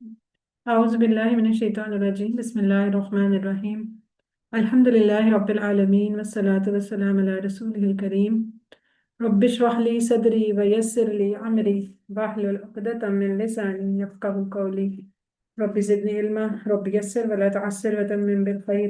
أعوذ بالله من الشيطان الرجيم بسم الله الرحمن الرحيم الحمد لله رب العالمين والصلاة والسلام على رسوله الكريم رب اشرح لي صدري ويسر لي أمري واحلل عقدة من لساني يفقهوا قولي رب زدني علما رب يسر ولا تعسر وتمم بالخير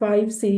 5C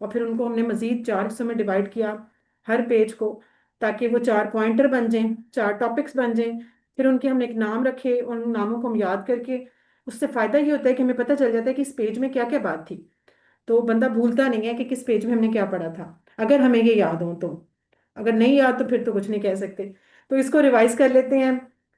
اور پھر ان کو ہم نے مزید 4 حصوں میں ڈیوائڈ کیا ہر پیج کو، تاکہ وہ 4 پوائنٹر بن جائیں، 4 ٹاپکس بن جائیں۔ پھر ان کے ہم نے ایک نام رکھے، ان ناموں کو ہم یاد کر کے، اس سے فائدہ یہ ہوتا ہے کہ ہمیں پتہ چل جاتا ہے کہ اس پیج میں کیا کیا بات تھی، تو بندہ بھولتا نہیں ہے کہ کس پیج میں ہم نے کیا پڑھا تھا، اگر ہمیں یہ یاد ہو تو۔ اگر نہیں یاد تو پھر تو کچھ نہیں کہہ سکتے۔ تو اس کو ریوائز کر لیتے ہیں۔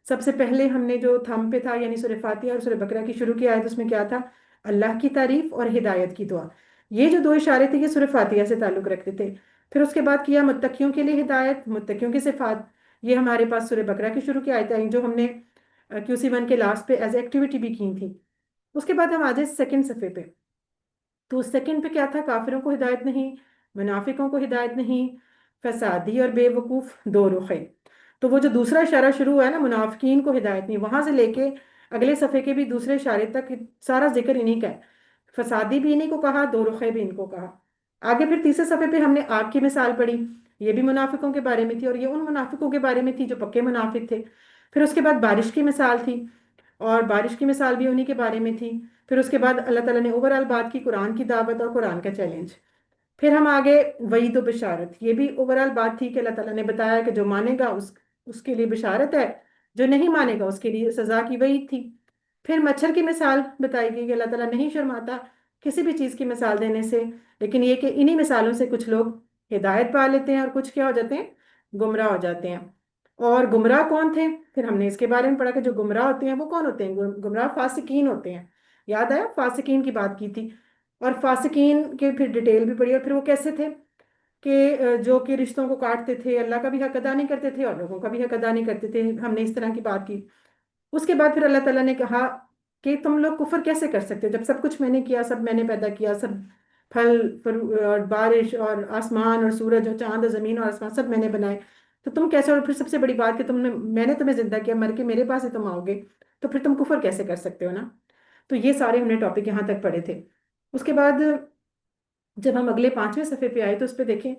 سب سے پہلے ہم نے جو تھم پہ تھا، یعنی سورہ فاتحہ اور سورہ بقرہ کی شروع کی آیت، اس میں کیا تھا؟ اللہ کی تعریف اور ہدایت کی دعا۔ یہ جو 2 اشارے تھے یہ سورہ فاتحہ سے تعلق رکھتے تھے۔ پھر اس کے بعد کیا متقیوں کے لیے ہدایت، متقیوں کی صفات، یہ ہمارے پاس سورہ بقرہ کی شروع کی آیت آئی جو ہم نے QC1 کے لاسٹ پہ ایز ایکٹیویٹی بھی کی تھی۔ اس کے بعد ہم آ جائیں سیکنڈ صفحے پہ، تو سیکنڈ پہ کیا تھا؟ کافروں کو ہدایت نہیں، منافقوں کو ہدایت نہیں، فسادی اور بے وقوف دو رخے۔ تو وہ جو دوسرا اشارہ شروع ہوا ہے نا، منافقین کو ہدایت نہیں، وہاں سے لے کے اگلے صفحے کے بھی دوسرے اشارے تک سارا ذکر انہی کا ہے۔ فسادی بھی انہی کو کہا، دو رخے بھی ان کو کہا۔ آگے پھر تیسرے صفحے پہ ہم نے آگ کی مثال پڑھی، یہ بھی منافقوں کے بارے میں تھی، اور یہ ان منافقوں کے بارے میں تھی جو پکے منافق تھے۔ پھر اس کے بعد بارش کی مثال تھی، اور بارش کی مثال بھی انہی کے بارے میں تھی۔ پھر اس کے بعد اللہ تعالیٰ نے اوورال بات کی، قرآن کی دعوت اور قرآن کا چیلنج۔ پھر ہم آگے وعید و بشارت، یہ بھی اوورال بات تھی کہ اللہ تعالیٰ نے بتایا کہ جو مانے گا اس کے لیے بشارت ہے، جو نہیں مانے گا اس کے لیے سزا کی وعید تھی۔ پھر مچھر کی مثال بتائی گئی کہ اللہ تعالیٰ نہیں شرماتا کسی بھی چیز کی مثال دینے سے، لیکن یہ کہ انہی مثالوں سے کچھ لوگ ہدایت پا لیتے ہیں اور کچھ کیا ہو جاتے ہیں؟ گمراہ ہو جاتے ہیں۔ اور گمراہ کون تھے؟ پھر ہم نے اس کے بارے میں پڑھا کہ جو گمراہ ہوتے ہیں وہ کون ہوتے ہیں؟ گمراہ فاسقین ہوتے ہیں۔ یاد آیا؟ فاسقین کی بات کی تھی، اور فاسقین کے پھر ڈیٹیل بھی پڑھی، اور پھر وہ کیسے تھے کہ جو کہ رشتوں کو کاٹتے تھے، اللہ کا بھی حق ادا نہیں کرتے تھے اور لوگوں کا بھی حق ادا نہیں کرتے تھے۔ ہم نے اس طرح کی بات کی۔ اس کے بعد پھر اللہ تعالیٰ نے کہا کہ تم لوگ کفر کیسے کر سکتے ہو جب سب کچھ میں نے کیا، سب میں نے پیدا کیا، سب پھل اور بارش اور آسمان اور سورج اور چاند اور زمین اور آسمان سب میں نے بنائے، تو تم کیسے؟ اور پھر سب سے بڑی بات کہ میں نے تمہیں زندہ کیا، مر کے میرے پاس ہی تم آؤ گے، تو پھر تم کفر کیسے کر سکتے ہو نا؟ تو یہ سارے ہم نے ٹاپک یہاں تک پڑھے تھے۔ اس کے بعد جب ہم اگلے 5ویں صفحے پہ آئے تو اس پہ دیکھیں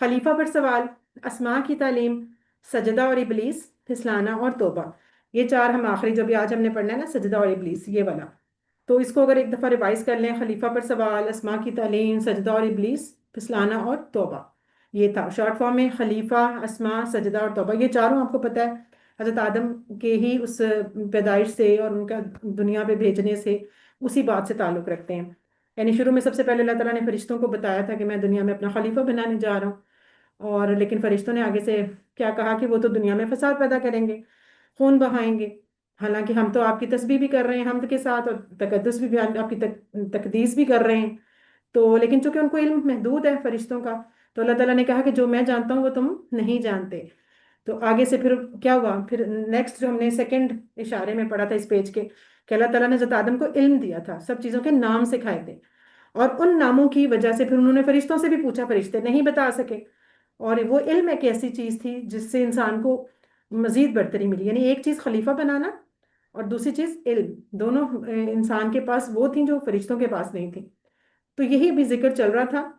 خلیفہ پر سوال، اسماء کی تعلیم، سجدہ اور ابلیس، پھسلانا اور توبہ۔ یہ 4 ہم آخری جو بھی آج ہم نے پڑھنا ہے نا، سجدہ اور ابلیس، یہ والا، تو اس کو اگر ایک دفعہ ریوائز کر لیں، خلیفہ پر سوال، اسماء کی تعلیم، سجدہ اور ابلیس، پھسلانا اور توبہ، یہ تھا شارٹ فارم میں خلیفہ، اسماء، سجدہ اور توبہ۔ یہ چاروں آپ کو پتہ ہے حضرت آدم کے ہی اس پیدائش سے اور ان کا دنیا پہ بھیجنے سے اسی بات سے تعلق رکھتے ہیں۔ یعنی شروع میں سب سے پہلے اللہ تعالیٰ نے فرشتوں کو بتایا تھا کہ میں دنیا میں اپنا خلیفہ بنانے جا رہا ہوں، اور لیکن فرشتوں نے آگے سے کیا کہا کہ وہ تو دنیا میں فساد پیدا کریں گے، خون بہائیں گے، حالانکہ ہم تو آپ کی تسبیح بھی کر رہے ہیں حمد کے ساتھ، اور تقدس بھی آپ کی تقدیس بھی کر رہے ہیں، تو لیکن چونکہ ان کو علم محدود ہے فرشتوں کا، تو اللہ تعالیٰ نے کہا کہ جو میں جانتا ہوں وہ تم نہیں جانتے۔ تو آگے سے پھر کیا ہوا؟ پھر نیکسٹ جو ہم نے سیکنڈ اشارے میں پڑھا تھا اس پیج کے، کہ اللہ تعالیٰ نے حضرت آدم کو علم دیا تھا، سب چیزوں کے نام سکھائے تھے، اور ان ناموں کی وجہ سے پھر انہوں نے فرشتوں سے بھی پوچھا، فرشتے نہیں بتا سکے، اور وہ علم ایک ایسی چیز تھی جس سے انسان کو مزید برتری ملی، یعنی ایک چیز خلیفہ بنانا اور دوسری چیز علم، دونوں انسان کے پاس وہ تھیں جو فرشتوں کے پاس نہیں تھیں۔ تو یہی بھی ذکر چل رہا تھا،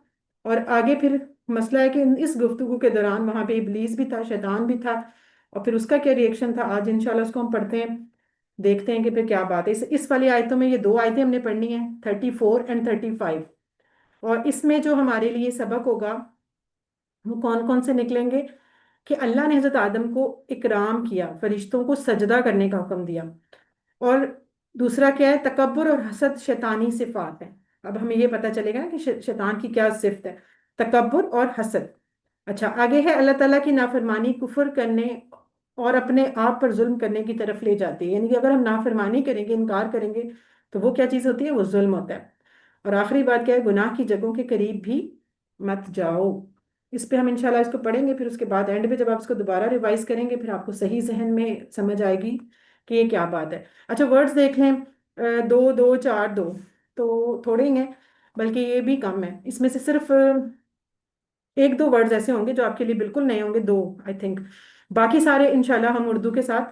اور آگے پھر مسئلہ ہے کہ اس گفتگو کے دوران وہاں پہ ابلیس بھی تھا، شیطان بھی تھا، اور پھر اس کا کیا ریئیکشن تھا، آج انشاءاللہ اس کو ہم پڑھتے ہیں، دیکھتے ہیں کہ پھر کیا بات ہے۔ اس والی آیتوں میں یہ 2 آیتیں ہم نے پڑھنی ہیں، 34 اینڈ 35، اور اس میں جو ہمارے لیے سبق ہوگا وہ کون کون سے نکلیں گے؟ کہ اللہ نے حضرت آدم کو اکرام کیا، فرشتوں کو سجدہ کرنے کا حکم دیا، اور دوسرا کیا ہے؟ تکبر اور حسد شیطانی صفات ہیں۔ اب ہمیں یہ پتہ چلے گا نا کہ شیطان کی کیا صفت ہے، تکبر اور حسد۔ اچھا، آگے ہے اللہ تعالیٰ کی نافرمانی کفر کرنے اور اپنے آپ پر ظلم کرنے کی طرف لے جاتی ہے، یعنی کہ اگر ہم نافرمانی کریں گے، انکار کریں گے، تو وہ کیا چیز ہوتی ہے؟ وہ ظلم ہوتا ہے۔ اور آخری بات کیا ہے؟ گناہ کی جگہوں کے قریب بھی مت جاؤ۔ اس پہ ہم انشاءاللہ اس کو پڑھیں گے، پھر اس کے بعد اینڈ پہ جب آپ اس کو دوبارہ ریوائز کریں گے پھر آپ کو صحیح ذہن میں سمجھ آئے گی کہ یہ کیا بات ہے۔ اچھا، ورڈز دیکھ لیں، 2 2 4 2، تو تھوڑے ہی ہیں، بلکہ یہ بھی کم ہے، اس میں سے صرف 1 2 ورڈز ایسے ہوں گے جو آپ کے لیے بالکل نئے ہوں گے، 2 آئی تھنک، باقی سارے انشاءاللہ ہم اردو کے ساتھ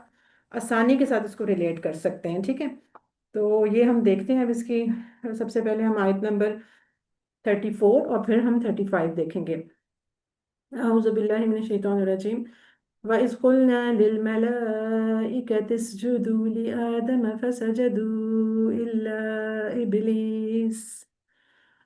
آسانی کے ساتھ اس کو ریلیٹ کر سکتے ہیں، ٹھیک ہے؟ تو یہ ہم دیکھتے ہیں اب اس کی، سب سے پہلے ہم آیت نمبر 34 اور پھر ہم 35 دیکھیں گے۔ اعوذ باللہ من الشیطان الرجیم، وَإِذْ قُلْنَا لِلْمَلَائِكَةِ اسْجُدُوا لِآدَمَ فَسَجَدُوا إِلَّا إِبْلِيسَ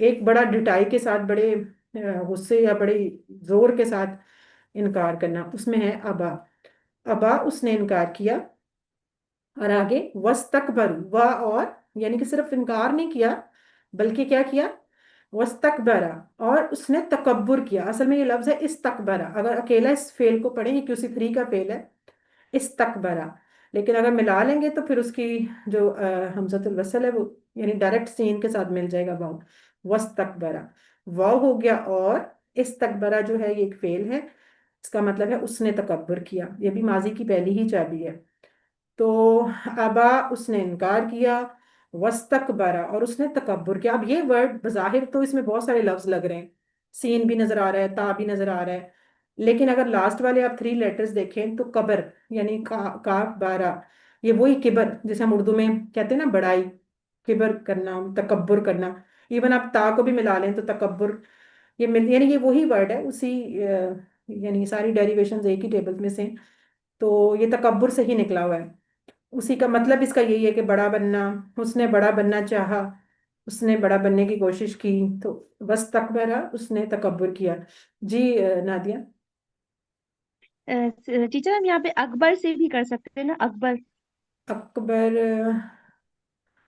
ایک بڑا ڈٹائی کے ساتھ، بڑے غصے یا بڑے زور کے ساتھ انکار کرنا، اس میں ہے ابا. ابا، اس نے انکار کیا. اور آگے وستکبر، اور یعنی کہ صرف انکار نہیں کیا بلکہ کیا کیا؟ وستکبرا، اور اس نے تکبر کیا. اصل میں یہ لفظ ہے استکبرا، اگر اکیلا اس فعل کو پڑھیں، یہ کسی تھری کا فعل ہے، استکبرا. لیکن اگر ملا لیں گے تو پھر اس کی جو حمزۃ الوصل ہے وہ یعنی ڈائریکٹ سین کے ساتھ مل جائے گا واو. وستکبرا، واو ہو گیا. اور استکبرا جو ہے یہ ایک فعل ہے، اس کا مطلب ہے اس نے تکبر کیا. یہ بھی ماضی کی پہلی ہی چابی ہے. تو ابا، اس نے انکار کیا. وستکبرا، اور اس نے تکبر کیا. اب یہ ورڈ بظاہر تو اس میں بہت سارے لفظ لگ رہے ہیں، سین بھی نظر آ رہا ہے، تا بھی نظر آ رہا ہے، لیکن اگر لاسٹ والے آپ تھری لیٹرز دیکھیں تو کبر یعنی کاف بارا، یہ وہی کبر جیسے ہم اردو میں کہتے ہیں نا، بڑائی، کبر کرنا، تکبر کرنا. ایون آپ تا کو بھی ملا لیں تو تکبر، یعنی یہ وہی ورڈ ہے، اسی یعنی ساری ڈیریویشنز ایک ہی ٹیبل میں سے ہیں. تو یہ تکبر سے ہی نکلا ہوا ہے. اسی کا مطلب اس کا یہی ہے کہ بڑا بننا. اس نے بڑا بننا چاہا، اس نے بڑا بننے کی کوشش کی. تو بس تکبرا، اس نے تکبر کیا. جی نادیہ. ٹیچر ہم یہاں پہ اکبر سے بھی کر سکتے ہیں نا، اکبر. اکبر،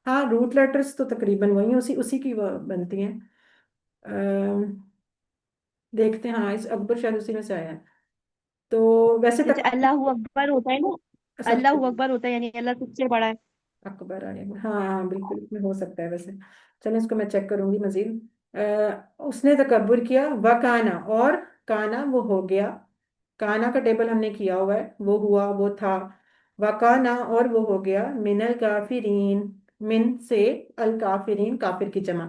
ہاں روٹ لیٹرز تو تقریباً وہی ہیں، اسی کی وہ بنتی ہیں. آم، دیکھتے ہیں، ہاں اس اکبر شاید اسی میں سے آیا ہے. تو ویسے جیسے تکبر اللہ اکبر ہوتا ہے نا، سب سے اللہ اکبر ہوتا ہے یعنی اللہ سب سے بڑا ہے. اکبر آیا ہے. ہاں ہاں بالکل، اس میں ہو سکتا ہے ویسے. چلیں اس کو میں چیک کروں گی مزید. اس نے تکبر کیا. وکانا، اور کانا وہ ہو گیا. کانا کا ٹیبل ہم نے کیا ہوا ہے، وہ ہوا، وہ تھا. وکانا، اور وہ ہو گیا. من الکافرین، من سے الکافرین، کافر کی جمع،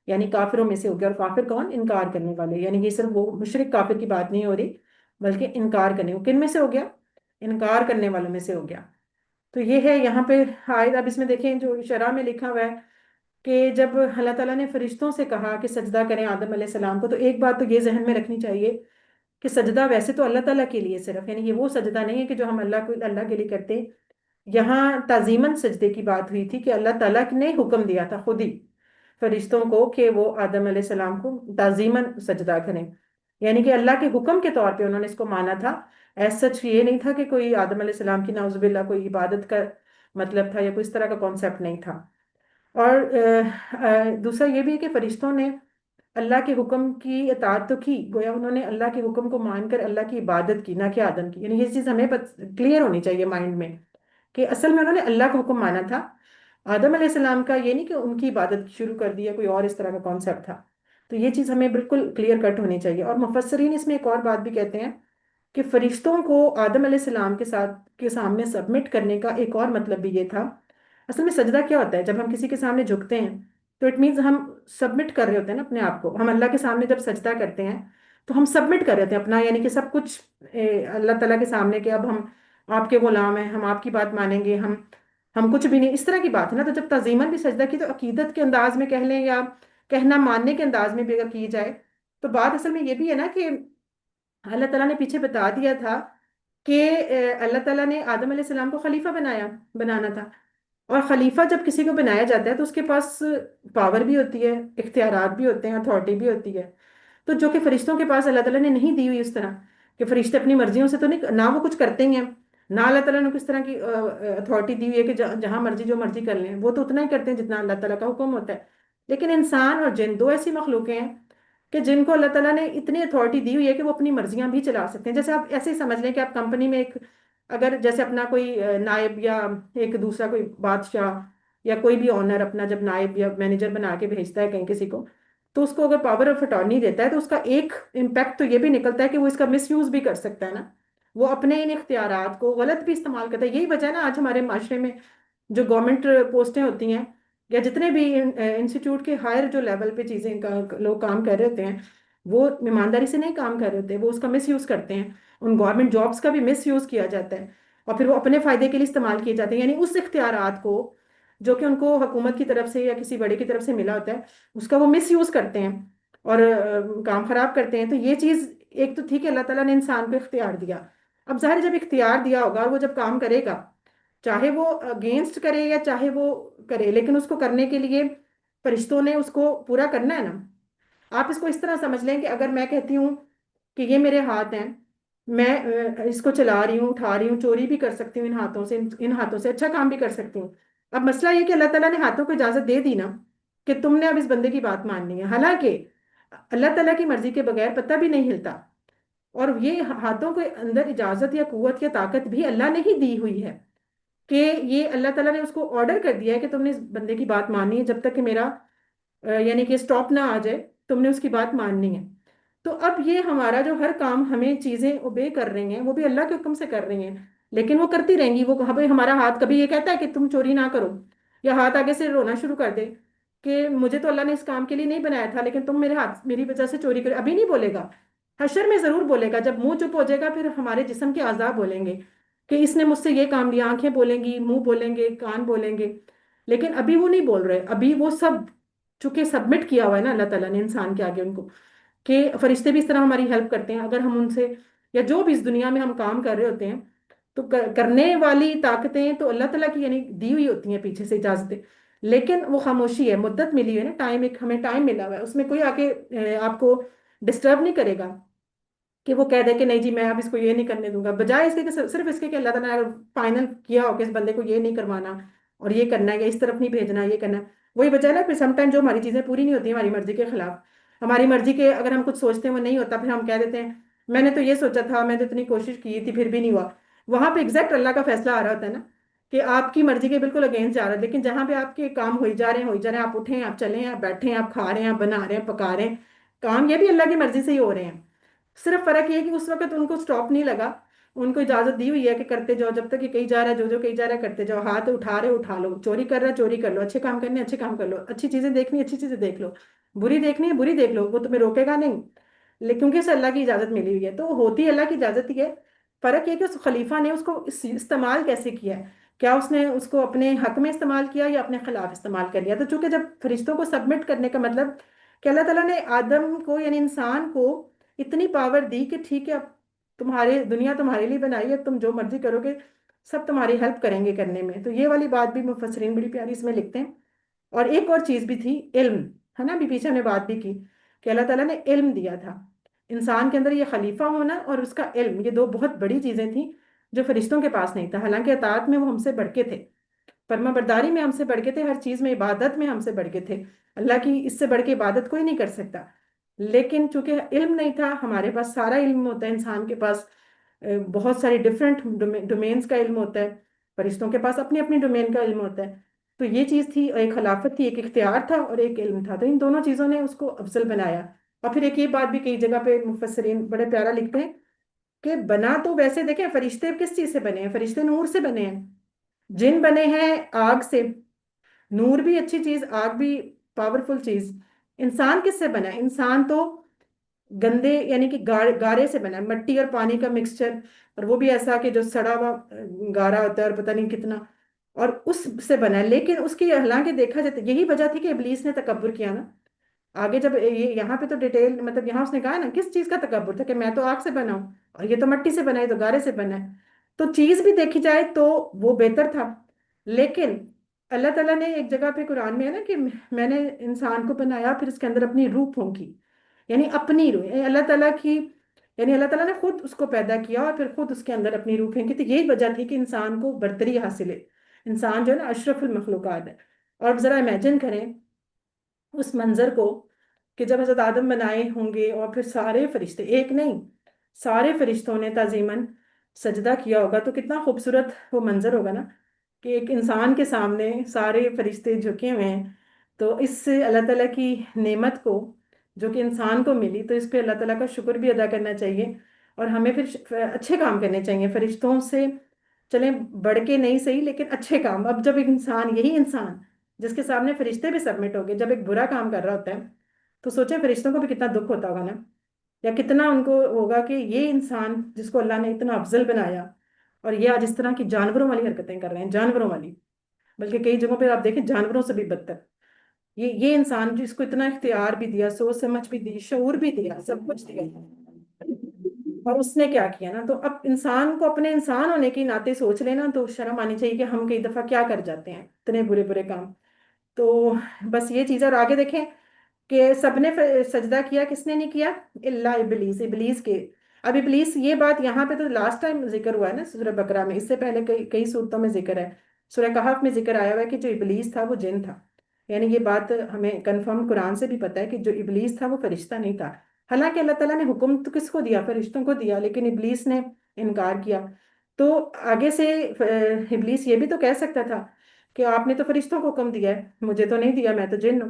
یعنی کافروں میں سے ہو گیا. اور کافر کون؟ انکار کرنے والے. یعنی یہ صرف وہ مشرک کافر کی بات نہیں ہو رہی، بلکہ انکار کرنے. کن میں سے ہو گیا؟ انکار کرنے والوں میں سے ہو گیا. تو یہ ہے یہاں پہ آیت. اب اس میں دیکھیں جو شرح میں لکھا ہوا ہے کہ جب اللہ تعالیٰ نے فرشتوں سے کہا کہ سجدہ کریں آدم علیہ السلام کو، تو ایک بات تو یہ ذہن میں رکھنی چاہیے کہ سجدہ ویسے تو اللہ تعالیٰ کے لیے صرف، یعنی یہ وہ سجدہ نہیں ہے کہ جو ہم اللہ کے لیے کرتے ہیں. یہاں تعظیماً سجدے کی بات ہوئی تھی کہ اللہ تعالیٰ نے حکم دیا تھا خود ہی فرشتوں کو کہ وہ آدم علیہ السلام کو تعظیماً سجدہ کریں. یعنی کہ اللہ کے حکم کے طور پہ انہوں نے اس کو مانا تھا. ایز سچ یہ نہیں تھا کہ کوئی آدم علیہ السلام کی نعوذ باللہ کوئی عبادت کا مطلب تھا، یا کوئی اس طرح کا کانسیپٹ نہیں تھا. اور دوسرا یہ بھی ہے کہ فرشتوں نے اللہ کے حکم کی اطاعت تو کی، گویا انہوں نے اللہ کے حکم کو مان کر اللہ کی عبادت کی، نہ کہ آدم کی. یعنی یہ چیز ہمیں کلیئر ہونی چاہیے مائنڈ میں کہ اصل میں انہوں نے اللہ کا حکم مانا تھا. آدم علیہ السلام کا یہ نہیں کہ ان کی عبادت شروع کر دی ہے، کوئی اور اس طرح کا کانسیپٹ تھا. تو یہ چیز ہمیں بالکل کلیئر کٹ ہونی چاہیے. اور مفسرین اس میں ایک اور بات بھی کہتے ہیں کہ فرشتوں کو آدم علیہ السلام کے سامنے سبمٹ کرنے کا ایک اور مطلب بھی یہ تھا. اصل میں سجدہ کیا ہوتا ہے؟ جب ہم کسی کے سامنے جھکتے ہیں تو اٹ مینز ہم سبمٹ کر رہے ہوتے ہیں نا اپنے آپ کو. ہم اللہ کے سامنے جب سجدہ کرتے ہیں تو ہم سبمٹ کر رہے ہوتے ہیں اپنا، یعنی کہ سب کچھ اللہ تعالیٰ کے سامنے کہ اب ہم آپ کے غلام ہیں، ہم آپ کی بات مانیں گے، ہم کچھ بھی نہیں، اس طرح کی بات ہے نا. تو جب تعظیماً بھی سجدہ کی تو عقیدت کے انداز میں کہہ لیں یا کہنا ماننے کے انداز میں بھی اگر کی جائے تو بات اصل میں یہ بھی ہے نا کہ اللہ تعالیٰ نے پیچھے بتا دیا تھا کہ اللہ تعالیٰ نے آدم علیہ السلام کو خلیفہ بنانا تھا. اور خلیفہ جب کسی کو بنایا جاتا ہے تو اس کے پاس پاور بھی ہوتی ہے، اختیارات بھی ہوتے ہیں، اتھارٹی بھی ہوتی ہے. تو جو کہ فرشتوں کے پاس اللہ تعالیٰ نے نہیں دی ہوئی اس طرح کہ فرشتے اپنی مرضیوں سے تو نہیں، نہ وہ کچھ کرتے ہی ہیں، نہ اللہ تعالیٰ نے کس طرح کی اتھارٹی دی ہوئی ہے کہ جہاں مرضی جو مرضی کر لیں. وہ تو اتنا ہی کرتے ہیں جتنا اللہ تعالیٰ کا حکم ہوتا ہے. لیکن انسان اور جن دو ایسی مخلوقیں ہیں کہ جن کو اللہ تعالیٰ نے اتنی اتھارٹی دی ہوئی ہے کہ وہ اپنی مرضیاں بھی چلا سکتے ہیں. جیسے آپ ایسے ہی سمجھ لیں کہ آپ کمپنی میں ایک اگر جیسے اپنا کوئی نائب یا ایک دوسرا کوئی بادشاہ یا کوئی بھی آنر اپنا جب نائب یا مینیجر بنا کے بھیجتا ہے کہیں کسی کو، تو اس کو اگر پاور آف اٹارنی دیتا ہے تو اس کا ایک امپیکٹ تو یہ بھی نکلتا ہے کہ وہ اس کا مس یوز بھی کر سکتا ہے نا. وہ اپنے ان اختیارات کو غلط بھی استعمال کرتا ہے. یہی وجہ ہے نا آج ہمارے معاشرے میں جو گورنمنٹ پوسٹیں ہوتی ہیں یا جتنے بھی انسٹیٹیوٹ کے ہائر جو لیول پہ چیزیں لوگ کام کر رہے ہوتے ہیں، وہ ایمانداری سے نہیں کام کر رہے ہوتے، وہ اس کا مس یوز کرتے ہیں. ان گورنمنٹ جابس کا بھی مس یوز کیا جاتا ہے اور پھر وہ اپنے فائدے کے لیے استعمال کیے جاتے ہیں. یعنی اس اختیارات کو جو کہ ان کو حکومت کی طرف سے یا کسی بڑے کی طرف سے ملا ہوتا ہے، اس کا وہ مس یوز کرتے ہیں اور کام خراب کرتے ہیں. تو یہ چیز ایک تو تھی کہ اللہ تعالیٰ نے انسان کو اختیار دیا. اب ظاہر جب اختیار دیا ہوگا اور وہ جب کام کرے گا، چاہے وہ اگینسٹ کرے یا چاہے وہ کرے، لیکن اس کو کرنے کے لیے فرشتوں نے اس کو پورا کرنا ہے نا. آپ اس کو اس طرح سمجھ لیں کہ اگر میں کہتی ہوں کہ یہ میرے ہاتھ ہیں، میں اس کو چلا رہی ہوں، اٹھا رہی ہوں، چوری بھی کر سکتی ہوں ان ہاتھوں سے، ان ہاتھوں سے اچھا کام بھی کر سکتی ہوں۔ اب مسئلہ یہ کہ اللہ تعالیٰ نے ہاتھوں کو اجازت دے دی نا کہ تم نے اب اس بندے کی بات ماننی ہے، حالانکہ اللہ تعالیٰ کی مرضی کے بغیر پتہ بھی نہیں ہلتا، اور یہ ہاتھوں کے اندر اجازت یا قوت یا طاقت بھی اللہ نے ہی دی ہوئی ہے، کہ یہ اللہ تعالیٰ نے اس کو آرڈر کر دیا ہے کہ تم نے اس بندے کی بات ماننی ہے جب تک کہ میرا یعنی کہ اسٹاپ نہ آ جائے، تم نے اس کی بات ماننی ہے۔ تو اب یہ ہمارا جو ہر کام ہمیں چیزیں اوبے کر رہی ہیں وہ بھی اللہ کے حکم سے کر رہی ہیں، لیکن وہ کرتی رہیں گی، وہ ہمارا ہاتھ کبھی یہ کہتا ہے کہ تم چوری نہ کرو، یا ہاتھ آگے سے رونا شروع کر دے کہ مجھے تو اللہ نے اس کام کے لیے نہیں بنایا تھا لیکن تم میرے ہاتھ میری وجہ سے چوری کرے، ابھی نہیں بولے گا، حشر میں ضرور بولے گا، جب منہ چپ ہو جائے گا پھر ہمارے جسم کے اعضاء بولیں گے کہ اس نے مجھ سے یہ کام لیا، آنکھیں بولیں گی، منہ بولیں گے، کان بولیں گے، لیکن ابھی وہ نہیں بول رہے، ابھی وہ سب چونکہ سبمٹ کیا ہوا ہے نا اللہ تعالیٰ نے انسان کے آگے ان کو، کہ فرشتے بھی اس طرح ہماری ہیلپ کرتے ہیں اگر ہم ان سے، یا جو بھی اس دنیا میں ہم کام کر رہے ہوتے ہیں تو کرنے والی طاقتیں تو اللہ تعالیٰ کی یعنی دی ہوئی ہوتی ہیں پیچھے سے اجازتیں، لیکن وہ خاموشی ہے، مدت ملی ہے نا، ٹائم، ایک ہمیں ٹائم ملا ہوا ہے، اس میں کوئی آ کے آپ کو ڈسٹرب نہیں کرے گا کہ وہ کہہ دے کہ نہیں جی میں اب اس کو یہ نہیں کرنے دوں گا، بجائے اس کے کہ صرف اس کے کہ اللہ تعالیٰ نے اگر فائنل کیا ہو کہ اس بندے کو یہ نہیں کروانا اور یہ کرنا ہے یا اس طرف نہیں بھیجنا، یہ کرنا ہے، وہی وجہ ہے نا، پھر سم ٹائم جو ہماری چیزیں پوری نہیں ہوتی ہیں ہماری مرضی کے خلاف، ہماری مرضی کے اگر ہم کچھ سوچتے ہیں وہ نہیں ہوتا، پھر ہم کہہ دیتے ہیں میں نے تو یہ سوچا تھا، میں تو اتنی کوشش کی تھی پھر بھی نہیں ہوا، وہاں پہ ایگزیکٹ اللہ کا فیصلہ آ رہا ہوتا ہے نا کہ آپ کی مرضی کے بالکل اگینسٹ جا رہا ہے، لیکن جہاں پہ آپ کے کام ہوئی جا رہے ہیں، ہوئی جا رہے ہیں، آپ اٹھیں، آپ چلیں، آپ بیٹھیں، آپ کھا رہے ہیں، آپ بنا رہے ہیں، پکا رہے ہیں، کام یہ بھی اللہ کی مرضی سے ہی ہو رہے ہیں، صرف فرق یہ ہے کہ اس وقت ان کو سٹاپ نہیں لگا، ان کو اجازت دی ہوئی ہے کہ کرتے جاؤ، جب تک یہ کہیں جا رہا ہے، جو جو کہیں جا رہا ہے کرتے جاؤ، ہاتھ اٹھا رہے اٹھا لو، چوری کر رہا ہے چوری کر لو، اچھے کام کرنے اچھے کام کر لو، اچھی چیزیں دیکھنی اچھی چیزیں دیکھ لو، بری دیکھنی ہے بری دیکھ لو، وہ تمہیں روکے گا نہیں، لیکن کیونکہ اسے اللہ کی اجازت ملی ہوئی ہے، تو ہوتی اللہ کی اجازت ہی ہے، فرق یہ کہ اس خلیفہ نے اس کو استعمال کیسے کیا ہے، کیا اس نے اس کو اپنے حق میں استعمال کیا یا اپنے خلاف استعمال کر لیا، تو چونکہ جب فرشتوں کو سبمٹ کرنے کا مطلب کہ اللہ تعالیٰ نے آدم کو یعنی انسان کو اتنی پاور دی کہ ٹھیک ہے اب تمہارے دنیا تمہارے لیے بنائی ہے، تم جو مرضی کرو گے، سب تمہاری ہیلپ کریں گے کرنے میں، تو یہ والی بات بھی مفسرین بڑی پیاری اس میں لکھتے ہیں۔ اور ایک اور چیز بھی تھی، علم، ہے نا، ابھی پیچھے ہم نے بات بھی کی کہ اللہ تعالیٰ نے علم دیا تھا انسان کے اندر، یہ خلیفہ ہونا اور اس کا علم، یہ دو بہت بڑی چیزیں تھیں جو فرشتوں کے پاس نہیں تھا، حالانکہ اطاعت میں وہ ہم سے بڑھ کے تھے، فرما برداری میں ہم سے بڑھ کے تھے، ہر چیز میں، عبادت میں ہم سے بڑھ کے تھے، اللہ کی اس سے بڑھ کے عبادت کوئی نہیں کر سکتا، لیکن چونکہ علم نہیں تھا، ہمارے پاس سارا علم ہوتا ہے، انسان کے پاس بہت ساری ڈفرینٹ ڈومینز کا علم ہوتا ہے، فرشتوں کے پاس اپنی اپنی ڈومین کا علم ہوتا ہے، تو یہ چیز تھی، ایک خلافت تھی، ایک اختیار تھا اور ایک علم تھا، تو ان دونوں چیزوں نے اس کو افضل بنایا۔ اور پھر ایک یہ بات بھی کئی جگہ پہ مفسرین بڑے پیارا لکھتے ہیں کہ بنا تو ویسے دیکھیں فرشتے کس چیز سے بنے ہیں، فرشتے نور سے بنے ہیں، جن بنے ہیں آگ سے، نور بھی اچھی چیز، آگ بھی پاورفل چیز، انسان کس سے بنا ہے، انسان تو گندے یعنی کہ گارے سے بنا ہے، مٹی اور پانی کا مکسچر، اور وہ بھی ایسا کہ جو سڑا ہوا گارا ہوتا ہے اور پتہ نہیں کتنا، اور اس سے بنا ہے، لیکن اس کی حالانکہ دیکھا جاتا یہی وجہ تھی کہ ابلیس نے تکبر کیا نا، آگے جب یہاں پہ تو ڈیٹیل مطلب یہاں اس نے کہا نا کس چیز کا تکبر تھا کہ میں تو آگ سے بنا ہوں اور یہ تو مٹی سے بنا ہے، تو گارے سے بنا ہے، تو چیز بھی دیکھی جائے تو وہ بہتر تھا، لیکن اللہ تعالیٰ نے ایک جگہ پہ قرآن میں ہے نا کہ میں نے انسان کو بنایا پھر اس کے اندر اپنی روح پھونکی، یعنی اپنی روح، یعنی اللہ تعالیٰ کی، یعنی اللہ تعالیٰ نے خود اس کو پیدا کیا اور پھر خود اس کے اندر اپنی روح پھینکی، تو یہی وجہ تھی کہ انسان کو برتری حاصل ہے، انسان جو ہے نا اشرف المخلوقات ہے، اور ذرا امیجن کریں اس منظر کو کہ جب حضرت آدم بنائے ہوں گے اور پھر سارے فرشتے، ایک نہیں سارے فرشتوں نے تعظیماً سجدہ کیا ہوگا، تو کتنا خوبصورت وہ منظر ہوگا نا کہ ایک انسان کے سامنے سارے فرشتے جھکے ہوئے ہیں، تو اس سے اللہ تعالیٰ کی نعمت کو جو کہ انسان کو ملی، تو اس پہ اللہ تعالیٰ کا شکر بھی ادا کرنا چاہیے، اور ہمیں پھر اچھے کام کرنے چاہیے، فرشتوں سے چلیں بڑھ کے نہیں صحیح لیکن اچھے کام، اب جب ایک انسان، یہی انسان جس کے سامنے فرشتے بھی سبمٹ ہو گئے، جب ایک برا کام کر رہا ہوتا ہے تو سوچیں فرشتوں کو بھی کتنا دکھ ہوتا ہوگا نا، یا کتنا ان کو ہوگا کہ یہ انسان جس کو اللہ نے اتنا افضل بنایا اور یہ آج اس طرح کی جانوروں والی حرکتیں کر رہے ہیں، جانوروں والی، بلکہ کئی جگہوں پہ آپ دیکھیں جانوروں سے بھی بدتر، یہ انسان جس کو اتنا اختیار بھی دیا، سوچ سمجھ بھی دی، شعور بھی دیا، سب کچھ دیا، اور اس نے کیا کیا نا، تو اب انسان کو اپنے انسان ہونے کے ناطے سوچ لینا تو شرم آنی چاہیے کہ ہم کئی دفعہ کیا کر جاتے ہیں اتنے برے برے کام، تو بس یہ چیز ہے، اور آگے دیکھیں کہ سب نے سجدہ کیا، کس نے نہیں کیا؟ الا ابلیس، ابلیس کے. اب ابلیس، یہ بات یہاں پہ تو لاسٹ ٹائم ذکر ہوا ہے نا سورہ بقرہ میں، اس سے پہلے کئی کئی صورتوں میں ذکر ہے. سورہ کہف میں ذکر آیا ہوا ہے کہ جو ابلیس تھا وہ جن تھا. یعنی یہ بات ہمیں کنفرم قرآن سے بھی پتہ ہے کہ جو ابلیس تھا وہ فرشتہ نہیں تھا. حالانکہ اللہ تعالیٰ نے حکم تو کس کو دیا؟ فرشتوں کو دیا، لیکن ابلیس نے انکار کیا. تو آگے سے ابلیس یہ بھی تو کہہ سکتا تھا کہ آپ نے تو فرشتوں کو حکم دیا ہے، مجھے تو نہیں دیا، میں تو جن ہوں.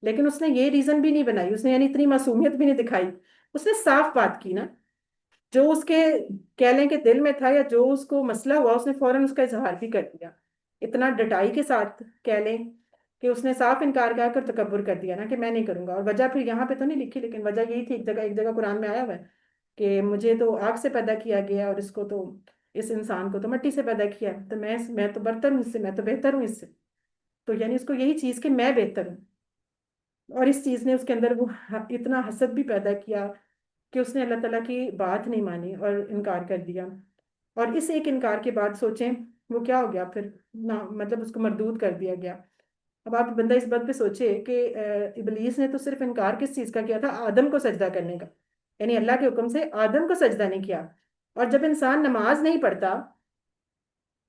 لیکن اس نے یہ ریزن بھی نہیں بنائی، اس نے یعنی اتنی معصومیت بھی نہیں دکھائی. اس نے صاف بات کی نا، جو اس کے کہہ لیں کہ دل میں تھا یا جو اس کو مسئلہ ہوا، اس نے فوراً اس کا اظہار بھی کر دیا. اتنا ڈٹائی کے ساتھ کہہ لیں کہ اس نے صاف انکار کر تکبر کر دیا نا کہ میں نہیں کروں گا. اور وجہ پھر یہاں پہ تو نہیں لکھی، لیکن وجہ یہی تھی. ایک جگہ قرآن میں آیا ہوا ہے کہ مجھے تو آگ سے پیدا کیا گیا، اور اس کو تو، اس انسان کو تو مٹی سے پیدا کیا، تو میں تو برتر ہوں اس سے، میں تو بہتر ہوں اس سے. تو یعنی اس کو یہی چیز کہ میں بہتر ہوں. اور اس چیز نے اس کے اندر وہ اتنا حسد بھی پیدا کیا کہ اس نے اللہ تعالیٰ کی بات نہیں مانی اور انکار کر دیا. اور اس ایک انکار کے بعد سوچیں وہ کیا ہو گیا پھر، مطلب اس کو مردود کر دیا گیا. اب آپ بندہ اس بات پہ سوچے کہ ابلیس نے تو صرف انکار کس چیز کا کیا تھا؟ آدم کو سجدہ کرنے کا. یعنی اللہ کے حکم سے آدم کو سجدہ نہیں کیا. اور جب انسان نماز نہیں پڑھتا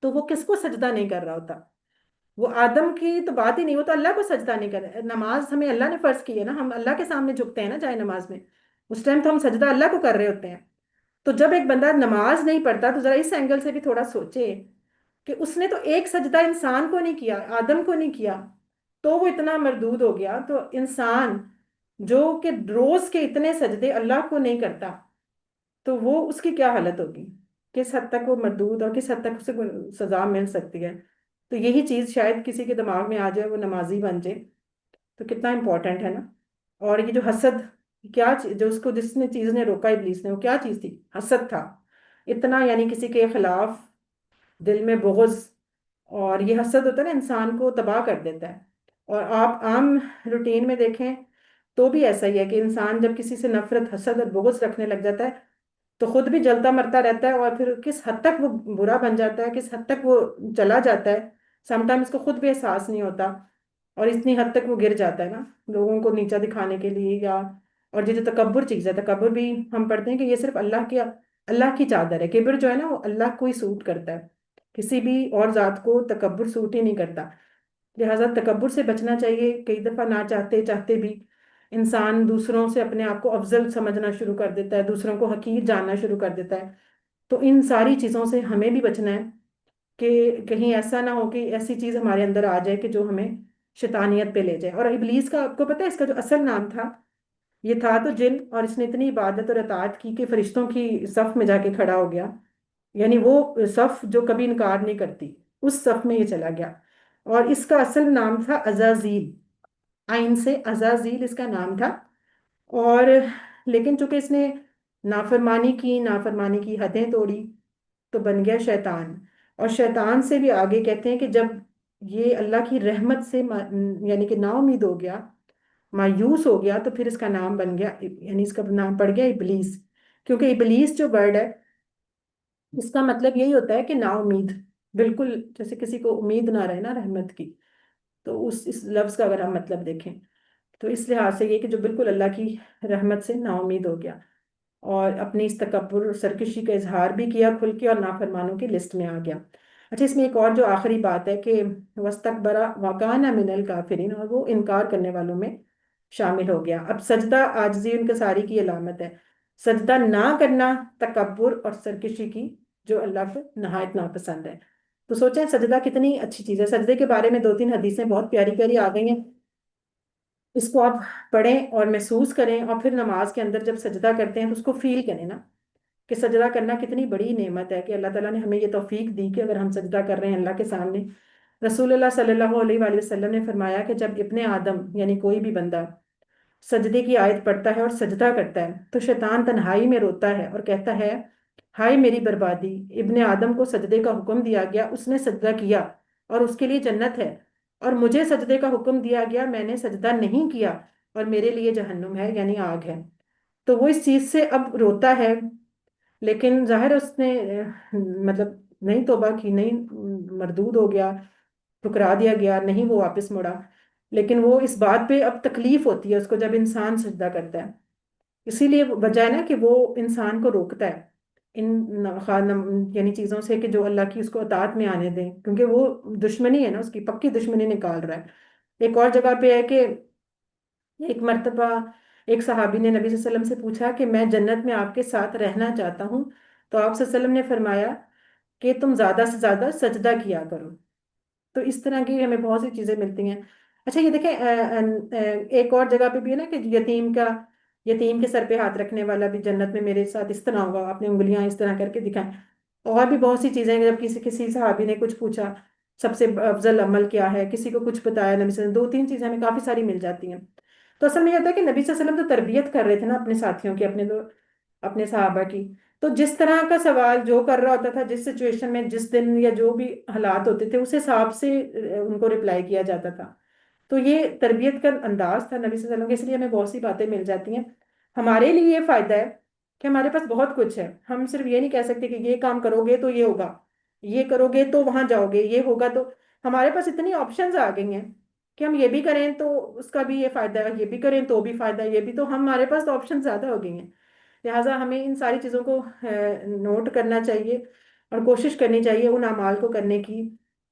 تو وہ کس کو سجدہ نہیں کر رہا ہوتا؟ وہ آدم کی تو بات ہی نہیں، وہ تو اللہ کو سجدہ نہیں کر رہا. نماز ہمیں اللہ نے فرض کی ہے نا، ہم اللہ کے سامنے جھکتے ہیں نا جائے نماز میں، اس ٹائم تو ہم سجدہ اللہ کو کر رہے ہوتے ہیں. تو جب ایک بندہ نماز نہیں پڑھتا تو ذرا اس اینگل سے بھی تھوڑا سوچے کہ اس نے تو ایک سجدہ انسان کو نہیں کیا، آدم کو نہیں کیا، تو وہ اتنا مردود ہو گیا. تو انسان جو کہ روز کے اتنے سجدے اللہ کو نہیں کرتا، تو وہ اس کی کیا حالت ہوگی؟ کس حد تک وہ مردود اور کس حد تک اسے سزا مل سکتی ہے. تو یہی چیز شاید کسی کے دماغ میں آ جائے، وہ نمازی بن جائے، تو کتنا امپورٹنٹ ہے نا. اور یہ جو حسد، کیا جو اس کو جس نے چیز نے روکا ابلیس نے، وہ کیا چیز تھی؟ حسد تھا. اتنا یعنی کسی کے خلاف دل میں بغض. اور یہ حسد ہوتا ہے نا، انسان کو تباہ کر دیتا ہے. اور آپ عام روٹین میں دیکھیں تو بھی ایسا ہی ہے کہ انسان جب کسی سے نفرت، حسد اور بغض رکھنے لگ جاتا ہے تو خود بھی جلتا مرتا رہتا ہے، اور پھر کس حد تک وہ برا بن جاتا ہے، کس حد تک وہ چلا جاتا ہے، سم ٹائم اس کو خود بھی احساس نہیں ہوتا. اور اتنی حد تک وہ گر جاتا ہے نا لوگوں کو نیچا دکھانے کے لیے. یا اور یہ جو تکبر چیز ہے، تکبر بھی ہم پڑھتے ہیں کہ یہ صرف اللہ کی چادر ہے. کبر جو ہے نا وہ اللہ کو ہی سوٹ کرتا ہے، کسی بھی اور ذات کو تکبر سوٹ ہی نہیں کرتا. لہٰذا تکبر سے بچنا چاہیے. کئی دفعہ نہ چاہتے چاہتے بھی انسان دوسروں سے اپنے آپ کو افضل سمجھنا شروع کر دیتا ہے، دوسروں کو حقیر جاننا شروع کر دیتا ہے. تو ان ساری چیزوں سے ہمیں بھی بچنا ہے کہ کہیں ایسا نہ ہو کہ ایسی چیز ہمارے اندر آ جائے کہ جو ہمیں شیطانیت پہ لے جائے. اور ابلیس کا آپ کو پتہ ہے اس کا جو اصل نام تھا، یہ تھا تو جن، اور اس نے اتنی عبادت اور اطاعت کی کہ فرشتوں کی صف میں جا کے کھڑا ہو گیا. یعنی وہ صف جو کبھی انکار نہیں کرتی، اس صف میں یہ چلا گیا. اور اس کا اصل نام تھا عزازیل، آئین سے عزازیل اس کا نام تھا. اور لیکن چونکہ اس نے نافرمانی کی حدیں توڑی تو بن گیا شیطان. اور شیطان سے بھی آگے کہتے ہیں کہ جب یہ اللہ کی رحمت سے یعنی کہ نا امید ہو گیا، مایوس ہو گیا، تو پھر اس کا نام بن گیا، یعنی اس کا نام پڑ گیا ابلیس. کیونکہ ابلیس جو ورڈ ہے اس کا مطلب یہی ہوتا ہے کہ نا امید، بالکل جیسے کسی کو امید نہ رہے نا رحمت کی. تو اس لفظ کا اگر ہم مطلب دیکھیں تو اس لحاظ سے یہ کہ جو بالکل اللہ کی رحمت سے نا امید ہو گیا، اور اپنی اس تکبر اور سرکشی کا اظہار بھی کیا کھل کے، اور نافرمانوں کی لسٹ میں آ گیا. اچھا، اس میں ایک اور جو آخری بات ہے کہ وَاسْتَكْبَرَ وَكَانَ مِنَ الْكَافِرِينَ، اور وہ انکار کرنے والوں میں شامل ہو گیا. اب سجدہ عاجزی انکساری کی علامت ہے. سجدہ نہ کرنا تکبر اور سرکشی کی، جو اللہ کو نہایت ناپسند ہے. تو سوچیں سجدہ کتنی اچھی چیز ہے. سجدے کے بارے میں 2-3 حدیثیں بہت پیاری پیاری آ گئی ہیں. اس کو آپ پڑھیں اور محسوس کریں، اور پھر نماز کے اندر جب سجدہ کرتے ہیں تو اس کو فیل کریں نا کہ سجدہ کرنا کتنی بڑی نعمت ہے، کہ اللہ تعالیٰ نے ہمیں یہ توفیق دی کہ اگر ہم سجدہ کر رہے ہیں اللہ کے سامنے. رسول اللہ صلی اللہ علیہ وآلہ وسلم نے فرمایا کہ جب ابن آدم یعنی کوئی بھی بندہ سجدے کی آیت پڑھتا ہے اور سجدہ کرتا ہے تو شیطان تنہائی میں روتا ہے اور کہتا ہے ہائے میری بربادی، ابن آدم کو سجدے کا حکم دیا گیا، اس نے سجدہ کیا اور اس کے لیے جنت ہے، اور مجھے سجدے کا حکم دیا گیا، میں نے سجدہ نہیں کیا اور میرے لیے جہنم ہے یعنی آگ ہے. تو وہ اس چیز سے اب روتا ہے، لیکن ظاہر اس نے مطلب نہیں توبہ کی، نہیں، مردود ہو گیا، ٹھکرا دیا گیا، نہیں وہ واپس مڑا. لیکن وہ اس بات پہ اب تکلیف ہوتی ہے اس کو جب انسان سجدہ کرتا ہے. اسی لیے وجہ ہے نا کہ وہ انسان کو روکتا ہے ان یعنی چیزوں سے کہ جو اللہ کی اس کو اطاعت میں آنے دیں، کیونکہ وہ دشمنی ہے نا، اس کی پکی دشمنی نکال رہا ہے. ایک اور جگہ پہ ہے کہ ایک مرتبہ ایک صحابی نے نبی صلی اللہ علیہ وسلم سے پوچھا کہ میں جنت میں آپ کے ساتھ رہنا چاہتا ہوں، تو آپ صلی اللہ علیہ وسلم نے فرمایا کہ تم زیادہ سے زیادہ سجدہ کیا کرو. تو اس طرح کی ہمیں بہت سی چیزیں ملتی ہیں. اچھا یہ دیکھیں ایک اور جگہ پہ بھی ہے نا کہ یتیم کے سر پہ ہاتھ رکھنے والا بھی جنت میں میرے ساتھ اس طرح ہوگا، اپنی انگلیاں اس طرح کر کے دکھائیں. اور بھی بہت سی چیزیں ہیں، جب کسی کسی صحابی نے کچھ پوچھا سب سے افضل عمل کیا ہے، کسی کو کچھ بتایا نبی صلی اللہ علیہ وسلم، دو تین چیزیں ہمیں کافی ساری مل جاتی ہیں. تو اصل میں یہ ہوتا ہے کہ نبی صلی اللہ علیہ وسلم تو تربیت کر رہے تھے نا اپنے ساتھیوں کی، اپنے صحابہ کی. تو جس طرح کا سوال جو کر رہا ہوتا تھا، جس سچویشن میں جس دن یا جو بھی حالات ہوتے تھے، اس حساب سے ان کو رپلائی کیا جاتا تھا. تو یہ تربیت کا انداز تھا نبی صلی اللہ علیہ وسلم کے، اس لیے ہمیں بہت سی باتیں مل جاتی ہیں. ہمارے لیے یہ فائدہ ہے کہ ہمارے پاس بہت کچھ ہے. ہم صرف یہ نہیں کہہ سکتے کہ یہ کام کرو گے تو یہ ہوگا، یہ کرو گے تو وہاں جاؤ گے، یہ ہوگا. تو ہمارے پاس اتنی آپشنز آ گئی ہیں کہ ہم یہ بھی کریں تو اس کا بھی یہ فائدہ ہے، یہ بھی کریں تو بھی فائدہ ہے، یہ بھی. تو ہمارے پاس تو آپشن زیادہ ہو گئی ہیں. لہٰذا ہمیں ان ساری چیزوں کو نوٹ کرنا چاہیے اور کوشش کرنی چاہیے ان اعمال کو کرنے کی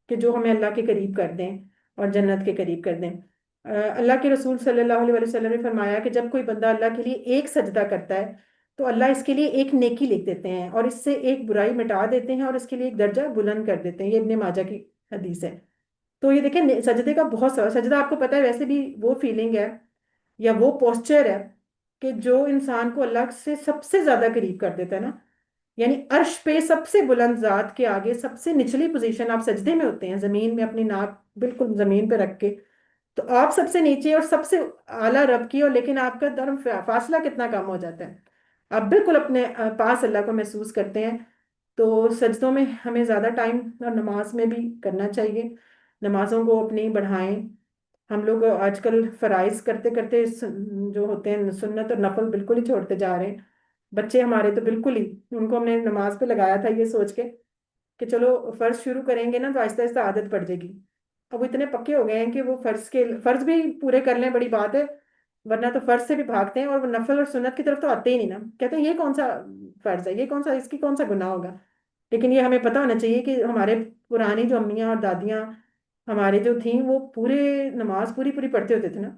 کہ جو ہمیں اللہ کے قریب کر دیں اور جنت کے قریب کر دیں. اللہ کے رسول صلی اللہ علیہ وسلم نے فرمایا کہ جب کوئی بندہ اللہ کے لیے ایک سجدہ کرتا ہے تو اللہ اس کے لیے ایک نیکی لکھ دیتے ہیں اور اس سے ایک برائی مٹا دیتے ہیں اور اس کے لیے ایک درجہ بلند کر دیتے ہیں. یہ ابن ماجہ کی حدیث ہے. تو یہ دیکھیں سجدے کا بہت سارا، سجدہ آپ کو پتہ ہے ویسے بھی وہ فیلنگ ہے یا وہ پوسچر ہے کہ جو انسان کو اللہ سے سب سے زیادہ قریب کر دیتا ہے نا. یعنی عرش پہ سب سے بلند ذات کے آگے سب سے نچلی پوزیشن آپ سجدے میں ہوتے ہیں، زمین میں اپنی ناک بالکل زمین پہ رکھ کے. تو آپ سب سے نیچے اور سب سے اعلیٰ رب کی، اور لیکن آپ کا درم فاصلہ کتنا کم ہو جاتا ہے، آپ بالکل اپنے پاس اللہ کو محسوس کرتے ہیں. تو سجدوں میں ہمیں زیادہ ٹائم اور نماز میں بھی کرنا چاہیے. نمازوں کو اپنی بڑھائیں. ہم لوگ آج کل فرائض کرتے کرتے جو ہوتے ہیں سنت اور نفل بالکل ہی چھوڑتے جا رہے ہیں. بچے ہمارے تو بالکل ہی، ان کو ہم نے نماز پہ لگایا تھا یہ سوچ کے کہ چلو فرض شروع کریں گے نا تو آہستہ آہستہ عادت پڑ جائے گی. اب وہ اتنے پکے ہو گئے ہیں کہ وہ فرض بھی پورے کر لیں بڑی بات ہے، ورنہ تو فرض سے بھی بھاگتے ہیں اور وہ نفل اور سنت کی طرف تو آتے ہی نہیں نا. کہتے ہیں یہ کون سا فرض ہے، یہ کون سا، اس کی کون سا گناہ ہوگا. لیکن یہ ہمیں پتہ ہونا چاہیے کہ ہمارے پرانی جو امیاں اور دادیاں ہمارے جو تھیں وہ پورے نماز پوری پوری پڑھتے ہوتے تھے نا،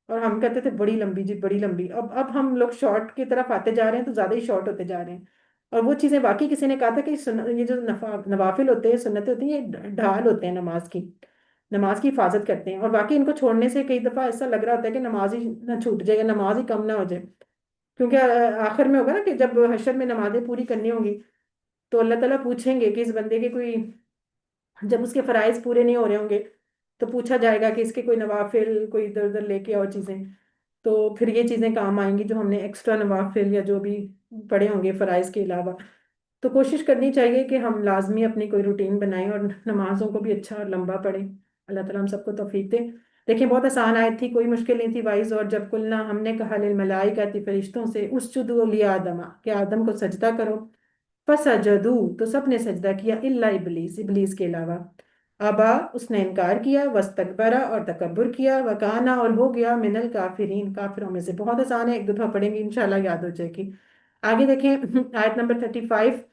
اور ہم کہتے تھے بڑی لمبی جی بڑی لمبی. اب ہم لوگ شارٹ کی طرف آتے جا رہے ہیں تو زیادہ ہی شارٹ ہوتے جا رہے ہیں. اور وہ چیزیں واقعی کسی نے کہا تھا کہ یہ جو نوافل ہوتے ہیں، سنتیں ہوتی ہیں، یہ ڈھال ہوتے ہیں نماز کی حفاظت کرتے ہیں. اور واقعی ان کو چھوڑنے سے کئی دفعہ ایسا لگ رہا ہوتا ہے کہ نماز ہی نہ چھوٹ جائے یا نماز ہی کم نہ ہو جائے. کیونکہ آخر میں ہوگا نا کہ جب حشر میں نمازیں پوری کرنی ہوں گی تو اللہ تعالیٰ پوچھیں گے کہ اس بندے کے کوئی، جب اس کے فرائض پورے نہیں ہو رہے ہوں گے تو پوچھا جائے گا کہ اس کے کوئی نوافل کوئی ادھر ادھر لے کے اور چیزیں. تو پھر یہ چیزیں کام آئیں گی جو ہم نے ایکسٹرا نوافل یا جو بھی پڑھے ہوں گے فرائض کے علاوہ. تو کوشش کرنی چاہیے کہ ہم لازمی اپنی کوئی روٹین بنائیں اور نمازوں کو بھی اچھا اور لمبا پڑھیں. اللہ تعالیٰ ہم سب کو توفیق دے. دیکھیں بہت آسان آیت تھی، کوئی مشکل نہیں تھی وائز. اور جب قلنا، ہم نے کہا للملائکۃ فرشتوں سے، اسجدوا لآدم کہ آدم کو سجدہ کرو. فسجدوا تو سب نے سجدہ کیا، الا ابلیس ابلیس کے علاوہ. ابا اس نے انکار کیا، واستکبر اور تکبر کیا، وکانا اور ہو گیا من الکافرین کافروں میں سے. بہت آسان ہے، ایک دفعہ پڑھیں گے انشاءاللہ یاد ہو جائے گی. آگے دیکھیں آیت نمبر 35.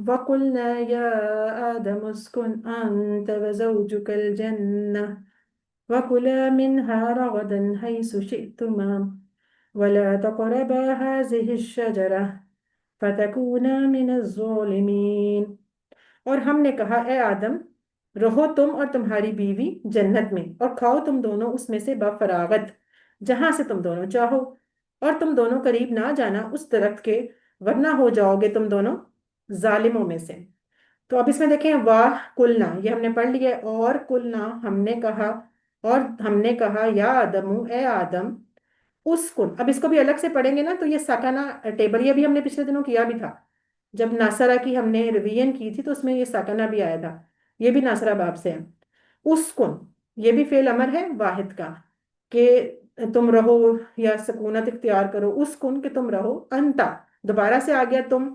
وَقُلْنَا يَا آدَمُ اسْكُنْ أَنْتَ وَزَوْجُكَ الْجَنَّةَ وَكُلَا مِنْهَا رَغَدًا حَيْثُ شِئْتُمَا وَلَا تَقْرَبَا هَٰذِهِ الشَّجَرَةَ فَتَكُونَا مِنَ الظَّالِمِينَ. اور ہم نے کہا اے آدم رہو تم اور تمہاری بیوی جنت میں اور کھاؤ تم دونوں اس میں سے بفراغت جہاں سے تم دونوں چاہو، اور تم دونوں قریب نہ جانا اس درخت کے ورنہ ہو جاؤ گے تم دونوں ظالموں میں سے. تو اب اس میں دیکھیں واہ کلنا، یہ ہم نے پڑھ لیا ہے. اور کلنا ہم نے کہا، اور ہم نے کہا یا آدم اے آدم اسکن. اب اس کو بھی الگ سے پڑھیں گے نا تو یہ ساکنہ ٹیبل، یہ بھی ہم نے پچھلے دنوں کیا بھی تھا جب ناصرہ کی ہم نے ریویژن کی تھی، تو اس میں یہ ساکنہ بھی آیا تھا. یہ بھی ناصرہ باب سے ہے. اسکن یہ بھی فعل امر ہے واحد کا کہ تم رہو یا سکونت اختیار کرو. اسکن کہ تم رہو، انتا دوبارہ سے آ گیا تم،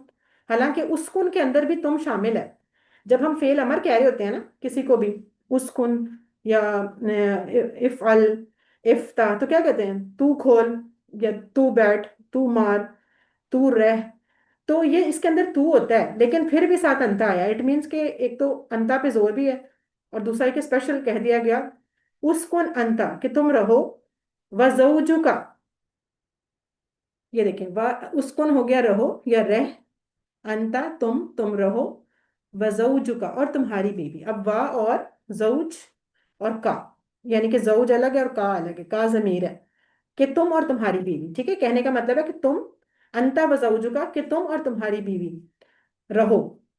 حالانکہ اسکن کے اندر بھی تم شامل ہے. جب ہم فعل امر کہہ رہے ہوتے ہیں نا کسی کو بھی، اسکن یا افعل، افتح، تو کیا کہتے ہیں؟ تو کھول، یا تو بیٹھ، تو مار، تو رہ. تو یہ اس کے اندر تو ہوتا ہے لیکن پھر بھی ساتھ انتا آیا. اٹ مینس کہ ایک تو انتا پہ زور بھی ہے اور دوسرا کہ اسپیشل کہہ دیا گیا اسکن انتا، کہ تم رہو، وزوجک. یہ دیکھیں اسکن ہو گیا رہو یا رہ، انتا تم رہو، وزوجک اور تمہاری بیوی. اب وا اور زوج اور کا، یعنی کہ زوج الگ ہے اور کا الگ ہے، کا ضمیر ہے، کہ تم اور تمہاری بیوی. ٹھیک ہے، کہنے کا مطلب ہے کہ تم، انتا وزوجک، کہ تم اور تمہاری بیوی رہو.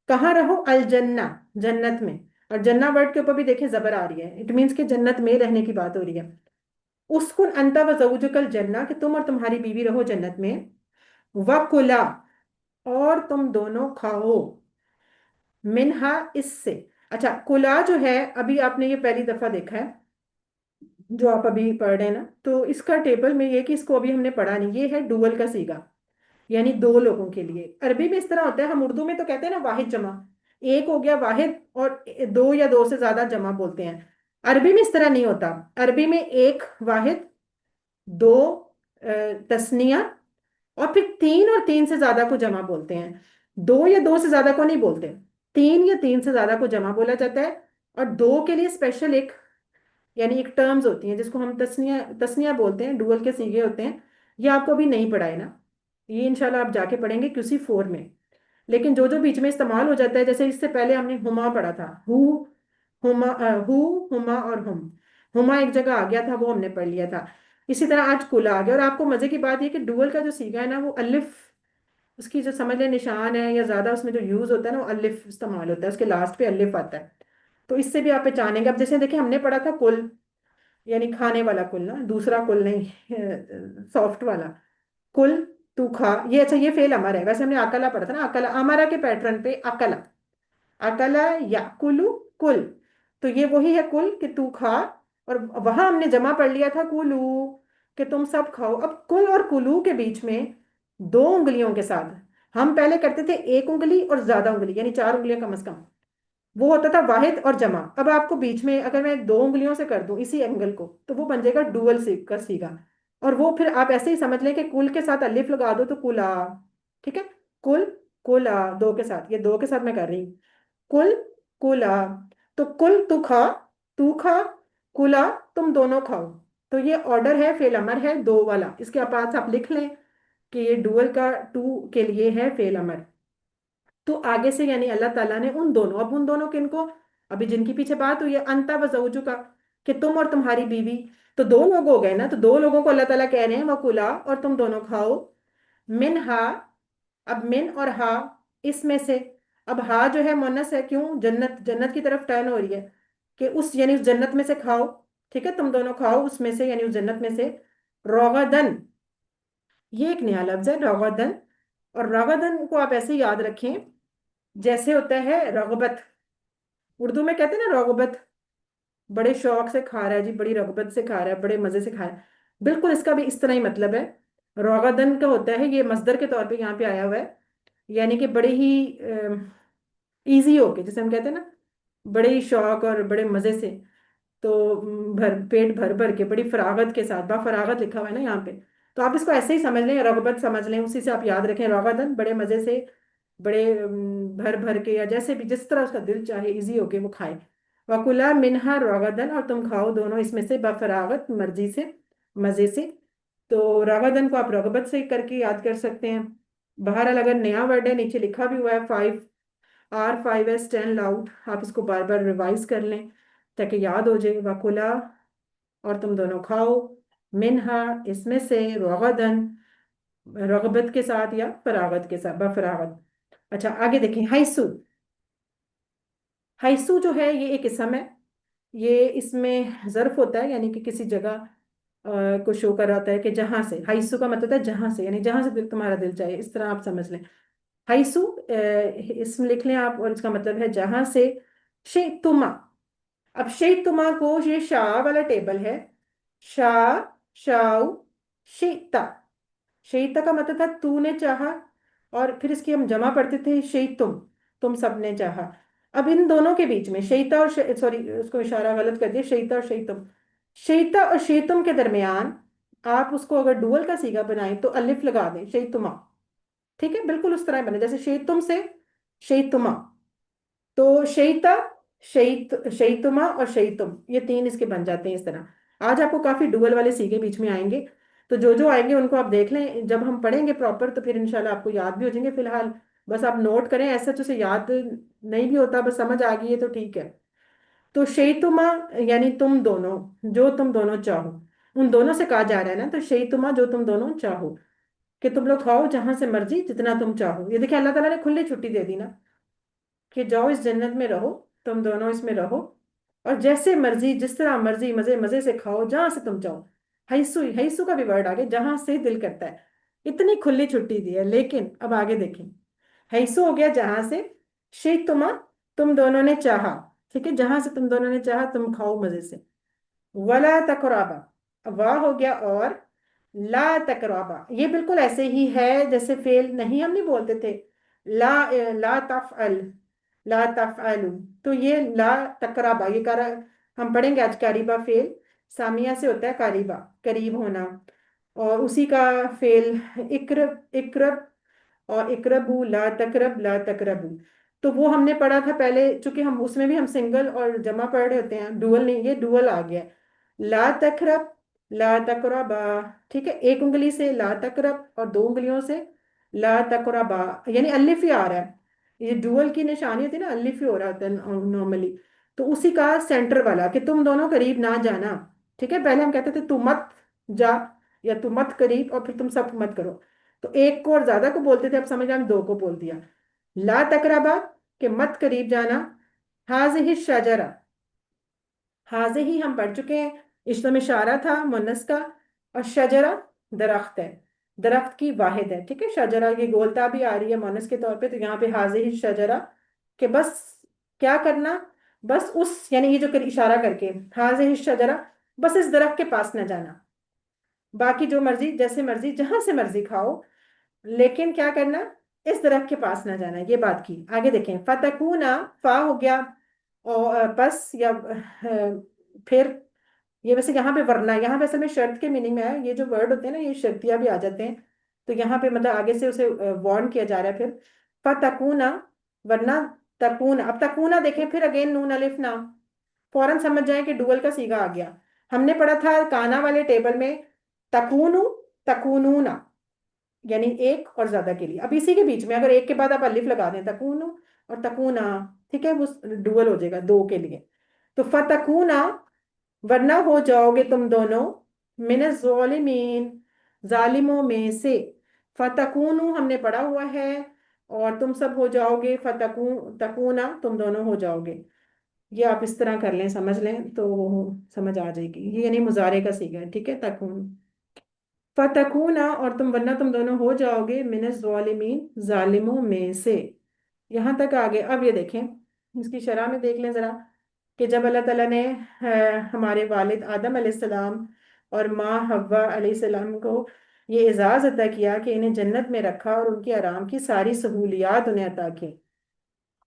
کہاں رہو؟ الجنہ، جنت میں. اور جنہ ورڈ کے اوپر بھی دیکھیں زبر آ رہی ہے، اٹ مینس کہ جنت میں رہنے کی بات ہو رہی ہے. اسکن انتا وزوجک الجنہ، کہ تم اور تمہاری بیوی رہو جنت میں. وکلا، اور تم دونوں کھاؤ، منہا، اس سے. اچھا، کلا جو ہے ابھی آپ نے یہ پہلی دفعہ دیکھا ہے جو آپ ابھی پڑھ رہے ہیں نا، تو اس کا ٹیبل میں یہ کہ اس کو ابھی ہم نے پڑھا نہیں. یہ ہے ڈوول کا صیغہ، یعنی دو لوگوں کے لیے. عربی میں اس طرح ہوتا ہے، ہم اردو میں تو کہتے ہیں نا واحد جمع، ایک ہو گیا واحد اور دو یا دو سے زیادہ جمع بولتے ہیں. عربی میں اس طرح نہیں ہوتا. عربی میں ایک واحد، دو تثنیہ، اور پھر تین اور تین سے زیادہ کو جمع بولتے ہیں. دو یا دو سے زیادہ کو نہیں بولتے، تین یا تین سے زیادہ کو جمع بولا جاتا ہے. اور دو کے لیے اسپیشل ایک، یعنی ایک ٹرمز ہوتی ہیں جس کو ہم تسنیہ تسنیہ بولتے ہیں، ڈوئل کے سیغے ہوتے ہیں. یہ آپ کو ابھی نہیں پڑھائے نا، یہ انشاءاللہ آپ جا کے پڑھیں گے کسی فور میں. لیکن جو جو بیچ میں استعمال ہو جاتا ہے، جیسے اس سے پہلے ہم نے ہما پڑھا تھا، ہما، ہو، ہما اور ہما ایک جگہ آ گیا تھا، وہ ہم نے پڑھ لیا تھا. اسی طرح آج کلا آ گیا. اور آپ کو مزے کی بات یہ کہ ڈوئل کا جو سیغہ ہے نا، وہ الف، اس کی جو سمجھ لیں نشان ہے یا زیادہ اس میں جو یوز ہوتا ہے نا، وہ الف استعمال ہوتا ہے، اس کے لاسٹ پہ الف آتا ہے. تو اس سے بھی آپ پہچانیں گے. اب جیسے دیکھیں ہم نے پڑھا تھا کل، یعنی کھانے والا کل نا، دوسرا کل نہیں سافٹ والا کل، تو کھا. یہ اچھا، یہ فعل امر ہے. ویسے ہم نے اکلا پڑھا تھا نا، اکلا امرا کے پیٹرن پہ اکلا، اکلا یا کل. تو یہ وہی ہے کل، کہ تو کھا. اور وہاں ہم نے جمع پڑھ لیا تھا کلو، کہ تم سب کھاؤ. اب کل اور کلو کے بیچ میں دو انگلیوں کے ساتھ ہم پہلے کرتے تھے ایک انگلی اور زیادہ انگلی، یعنی چار انگلیاں کم از کم، وہ ہوتا تھا واحد اور جمع. اب آپ کو بیچ میں اگر میں دو انگلیوں سے کر دوں اسی اینگل کو، تو وہ بن جائے گا ڈوئل کا سیگا. اور وہ پھر آپ ایسے ہی سمجھ لیں کہ کل کے ساتھ الف لگا دو تو کلا. ٹھیک ہے، کل، کلا، دو کے ساتھ، یہ دو کے ساتھ میں کر رہی ہوں، کل، کلا. تو کل تو کھا، کلا تم دونوں کھاؤ. تو یہ آرڈر ہے، فعل امر ہے دو والا. اس کے پاس آپ لکھ لیں کہ یہ ڈوئل کا ٹو کے لیے ہے فعل امر. تو آگے سے یعنی اللہ تعالیٰ نے ان دونوں، اب ان دونوں کن کو؟ ابھی جن کی پیچھے بات ہوئی ہے، انتا و زوجو کا، کہ تم اور تمہاری بیوی. تو دو لوگ ہو گئے نا، تو دو لوگوں کو اللہ تعالیٰ کہہ رہے ہیں وکلا، اور تم دونوں کھاؤ. من ہا، اب من اور ہا، اس میں سے. اب ہا جو ہے مونس ہے، کیوں؟ جنت، جنت کی طرف ٹرن ہو رہی ہے، کہ اس یعنی اس جنت میں سے کھاؤ. ٹھیک ہے، تم دونوں کھاؤ اس میں سے، یعنی اس جنت میں سے. روغدن، یہ ایک نیا لفظ ہے روغدن. اور روغدن کو آپ ایسے یاد رکھیں جیسے ہوتا ہے رغبت. اردو میں کہتے ہیں نا رغبت، بڑے شوق سے کھا رہا ہے جی، بڑی رغبت سے کھا رہا ہے، بڑے مزے سے کھا رہا ہے. بالکل اس کا بھی اس طرح ہی مطلب ہے. روغدن کا ہوتا ہے، یہ مصدر کے طور پہ یہاں پہ آیا ہوا ہے، یعنی کہ بڑے ہی ایزی ہو کے، جیسے ہم کہتے ہیں نا بڑے ہی شوق اور بڑے مزے سے. تو پیٹ بھر بھر کے، بڑی فراغت کے ساتھ، با فراغت لکھا ہوا ہے نا یہاں پہ. تو آپ اس کو ایسے ہی سمجھ لیں، رغبت سمجھ لیں، اسی سے آپ یاد رکھیں روغدن، بڑے مزے سے، بڑے بھر بھر کے، یا جیسے بھی جس طرح اس کا دل چاہے ایزی ہو کے وہ کھائے. وکلا منہا روغدن، اور تم کھاؤ دونوں اس میں سے بفراغت، مرضی سے، مزے سے. تو روغدن کو آپ رغبت سے کر کے یاد کر سکتے ہیں. بہرحال اگر نیا ورڈ ہے، نیچے لکھا بھی ہوا ہے 5R5S 10 لاؤڈ، آپ اس کو بار بار ریوائز کر لیں تاکہ یاد ہو جائے. وکلا، اور تم دونوں کھاؤ، منہا، اس میں سے، روغدن، رغبت کے ساتھ یا فراغت کے ساتھ، بفراغت. اچھا آگے دیکھیں، حیثو. حیثو جو ہے یہ ایک اسم ہے. یہ اس میں ظرف ہوتا ہے، یعنی کہ کسی جگہ کو شو کر رہا ہوتا ہے کہ جہاں سے. حیثو کا مطلب ہے جہاں سے، یعنی جہاں سے تمہارا دل چاہے، اس طرح آپ سمجھ لیں. حیثو اسم لکھ لیں آپ، اور اس کا مطلب ہے جہاں سے. شئتما، اب شئتما کو، یہ شاہ والا ٹیبل ہے، شاہ، شاؤ، شئتا. شئیتا کا مطلب تھا تو نے چاہا، اور پھر اس کی ہم جمع پڑھتے تھے شئیتم، تم سب نے چاہا. اب ان دونوں کے بیچ میں شیتا اور سوری اس کو اشارہ غلط کر دیا، شیتا اور شیتم، شیتا اور شیتم کے درمیان آپ اس کو اگر ڈوول کا سیگا بنائیں تو الف لگا دیں، شیتما، ٹھیک ہے، بالکل اس طرح بنے جیسے شیتم سے شیتما، تو شیتا، شیتما اور شیتم، یہ تین اس کے بن جاتے ہیں اس طرح۔ آج آپ کو کافی ڈوول والے سیگے بیچ میں آئیں گے، تو جو جو آئیں گے ان کو آپ دیکھ لیں، جب ہم پڑھیں گے پراپر تو پھر انشاءاللہ آپ کو یاد بھی ہو جائیں گے، فی الحال بس آپ نوٹ کریں، ایسا تو اسے یاد نہیں بھی ہوتا، بس سمجھ آ گئی ہے تو ٹھیک ہے۔ تو شیتما یعنی تم دونوں، جو تم دونوں چاہو، ان دونوں سے کہا جا رہا ہے نا، تو شیتما جو تم دونوں چاہو، کہ تم لوگ کھاؤ جہاں سے مرضی جتنا تم چاہو۔ یہ دیکھیں اللہ تعالیٰ نے کھلی چھٹی دے دی نا، کہ جاؤ اس جنت میں رہو، تم دونوں اس میں رہو، اور جیسے مرضی جس طرح مرضی مزے مزے سے کھاؤ جہاں سے تم چاہو۔ حیثو، حیثو کا بھی ورڈ آگے، جہاں سے دل کرتا ہے، اتنی کھلی چھٹی دی ہے۔ لیکن اب آگے دیکھیں، حیثو ہو گیا جہاں سے، شیتما تم دونوں نے چاہا، ٹھیک ہے، جہاں سے تم دونوں نے چاہا تم کھاؤ مزے سے، ولا تقربا، واہ ہو گیا اور، لا تقربا، یہ بالکل ایسے ہی ہے جیسے فعل نہیں ہم نہیں بولتے تھے لا، لا تفعل، لا تفعلوا، تو یہ لا تقربا، یہ ہم پڑھیں گے آج قریبا فعل سامیہ سے ہوتا ہے، قریبا قریب ہونا، اور اسی کا فعل اقرب، اقرب، اور اقربو لا تقرب، لا تقربو، تو وہ ہم نے پڑھا تھا پہلے، چونکہ ہم اس میں بھی ہم سنگل اور جمع پڑھ رہے ہوتے ہیں، ڈوول نہیں، یہ ڈوول آ گیا، لا تقرب، لا تقربا، ٹھیک ہے، ایک انگلی سے لا تقرب اور دو انگلیوں سے لا تقربا، یعنی الف ہی آ رہا ہے، یہ ڈوول کی نشانی ہوتی ہے نا، الف ہی ہو رہا ہوتا ہے نارملی، تو اسی کا سینٹر والا کہ تم دونوں قریب نہ جانا، ٹھیک ہے، پہلے ہم کہتے تھے تو مت جا، یا تو مت قریب، اور پھر تم سب مت کرو، تو ایک کو اور زیادہ کو بولتے تھے، اب سمجھ ہم دو کو بول دیا، لا تقربا کہ مت قریب جانا، حاضہ الشجرہ، حاضہ ہی ہم پڑھ چکے ہیں، اسم اشارہ تھا مونس کا، اور شجرہ درخت ہے، درخت کی واحد ہے، ٹھیک ہے، شجرہ یہ گولتا بھی آ رہی ہے مونس کے طور پہ، تو یہاں پہ حاضہ الشجرہ کہ بس کیا کرنا، بس اس، یعنی یہ جو اشارہ کر کے حاضہ الشجرہ، بس اس درخت کے پاس نہ جانا، باقی جو مرضی جیسے مرضی جہاں سے مرضی کھاؤ، لیکن کیا کرنا، اس درخت کے پاس نہ جانا، یہ بات کی۔ آگے دیکھیں، فتکونا، فا ہو گیا اور پس یا پھر، یہ ویسے یہاں پہ ورنہ، یہاں پہ اصل میں شرط کے میننگ میں ہے، یہ جو ورڈ ہوتے ہیں نا یہ شرطیہ بھی آ جاتے ہیں، تو یہاں پہ مطلب آگے سے اسے وارن کیا جا رہا ہے، پھر فتکونا، ورنہ تکونا، اب تکونا دیکھیں پھر اگین نون الف نہ، فوراً سمجھ جائیں کہ ڈوول کا سیگا آ گیا، ہم نے پڑھا تھا کانا والے ٹیبل میں تکونو، تکونونا، یعنی ایک اور زیادہ کے لیے، اب اسی کے بیچ میں اگر ایک کے بعد آپ الف لگا دیں، تکونو اور تکونا، ٹھیک ہے، وہ ڈوول ہو جائے گا دو کے لیے، تو فتکونا ورنہ ہو جاؤ گے تم دونوں، من الظالمین، ظالموں میں سے، فتکونو ہم نے پڑھا ہوا ہے، اور تم سب ہو جاؤ گے، تکونا تم دونوں ہو جاؤ گے، یہ آپ اس طرح کر لیں، سمجھ لیں تو سمجھ آ جائے گی، یہ یعنی مضارع کا سیگا ہے، ٹھیک ہے، تکون، فتکونا اور تم ورنہ تم دونوں ہو جاؤ گے، من الظالمین ظالموں میں سے، یہاں تک آگے۔ اب یہ دیکھیں اس کی شرح میں دیکھ لیں ذرا، کہ جب اللہ تعالیٰ نے ہمارے والد آدم علیہ السلام اور ماں حوا علیہ السلام کو یہ اعزاز عطا کیا کہ انہیں جنت میں رکھا اور ان کے آرام کی ساری سہولیات انہیں عطا کی،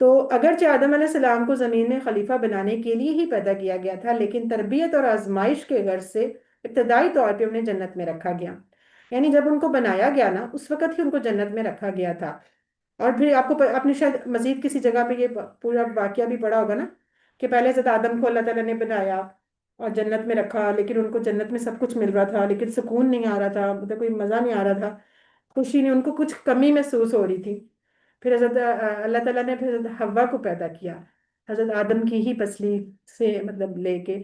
تو اگرچہ آدم علیہ السلام کو زمین میں خلیفہ بنانے کے لیے ہی پیدا کیا گیا تھا، لیکن تربیت اور آزمائش کے غرض سے ابتدائی طور پہ انہیں جنت میں رکھا گیا، یعنی جب ان کو بنایا گیا نا اس وقت ہی ان کو جنت میں رکھا گیا تھا، اور پھر آپ کو آپ نے شاید مزید کسی جگہ پہ یہ پورا واقعہ بھی پڑھا ہوگا نا، کہ پہلے حضرت آدم کو اللہ تعالیٰ نے بنایا اور جنت میں رکھا، لیکن ان کو جنت میں سب کچھ مل رہا تھا، لیکن سکون نہیں آ رہا تھا، مطلب کوئی مزہ نہیں آ رہا تھا، خوشی نہیں، ان کو کچھ کمی محسوس ہو رہی تھی، پھر حضرت اللہ تعالیٰ نے پھر حضرت حوا کو پیدا کیا، حضرت آدم کی ہی پسلی سے مطلب لے کے،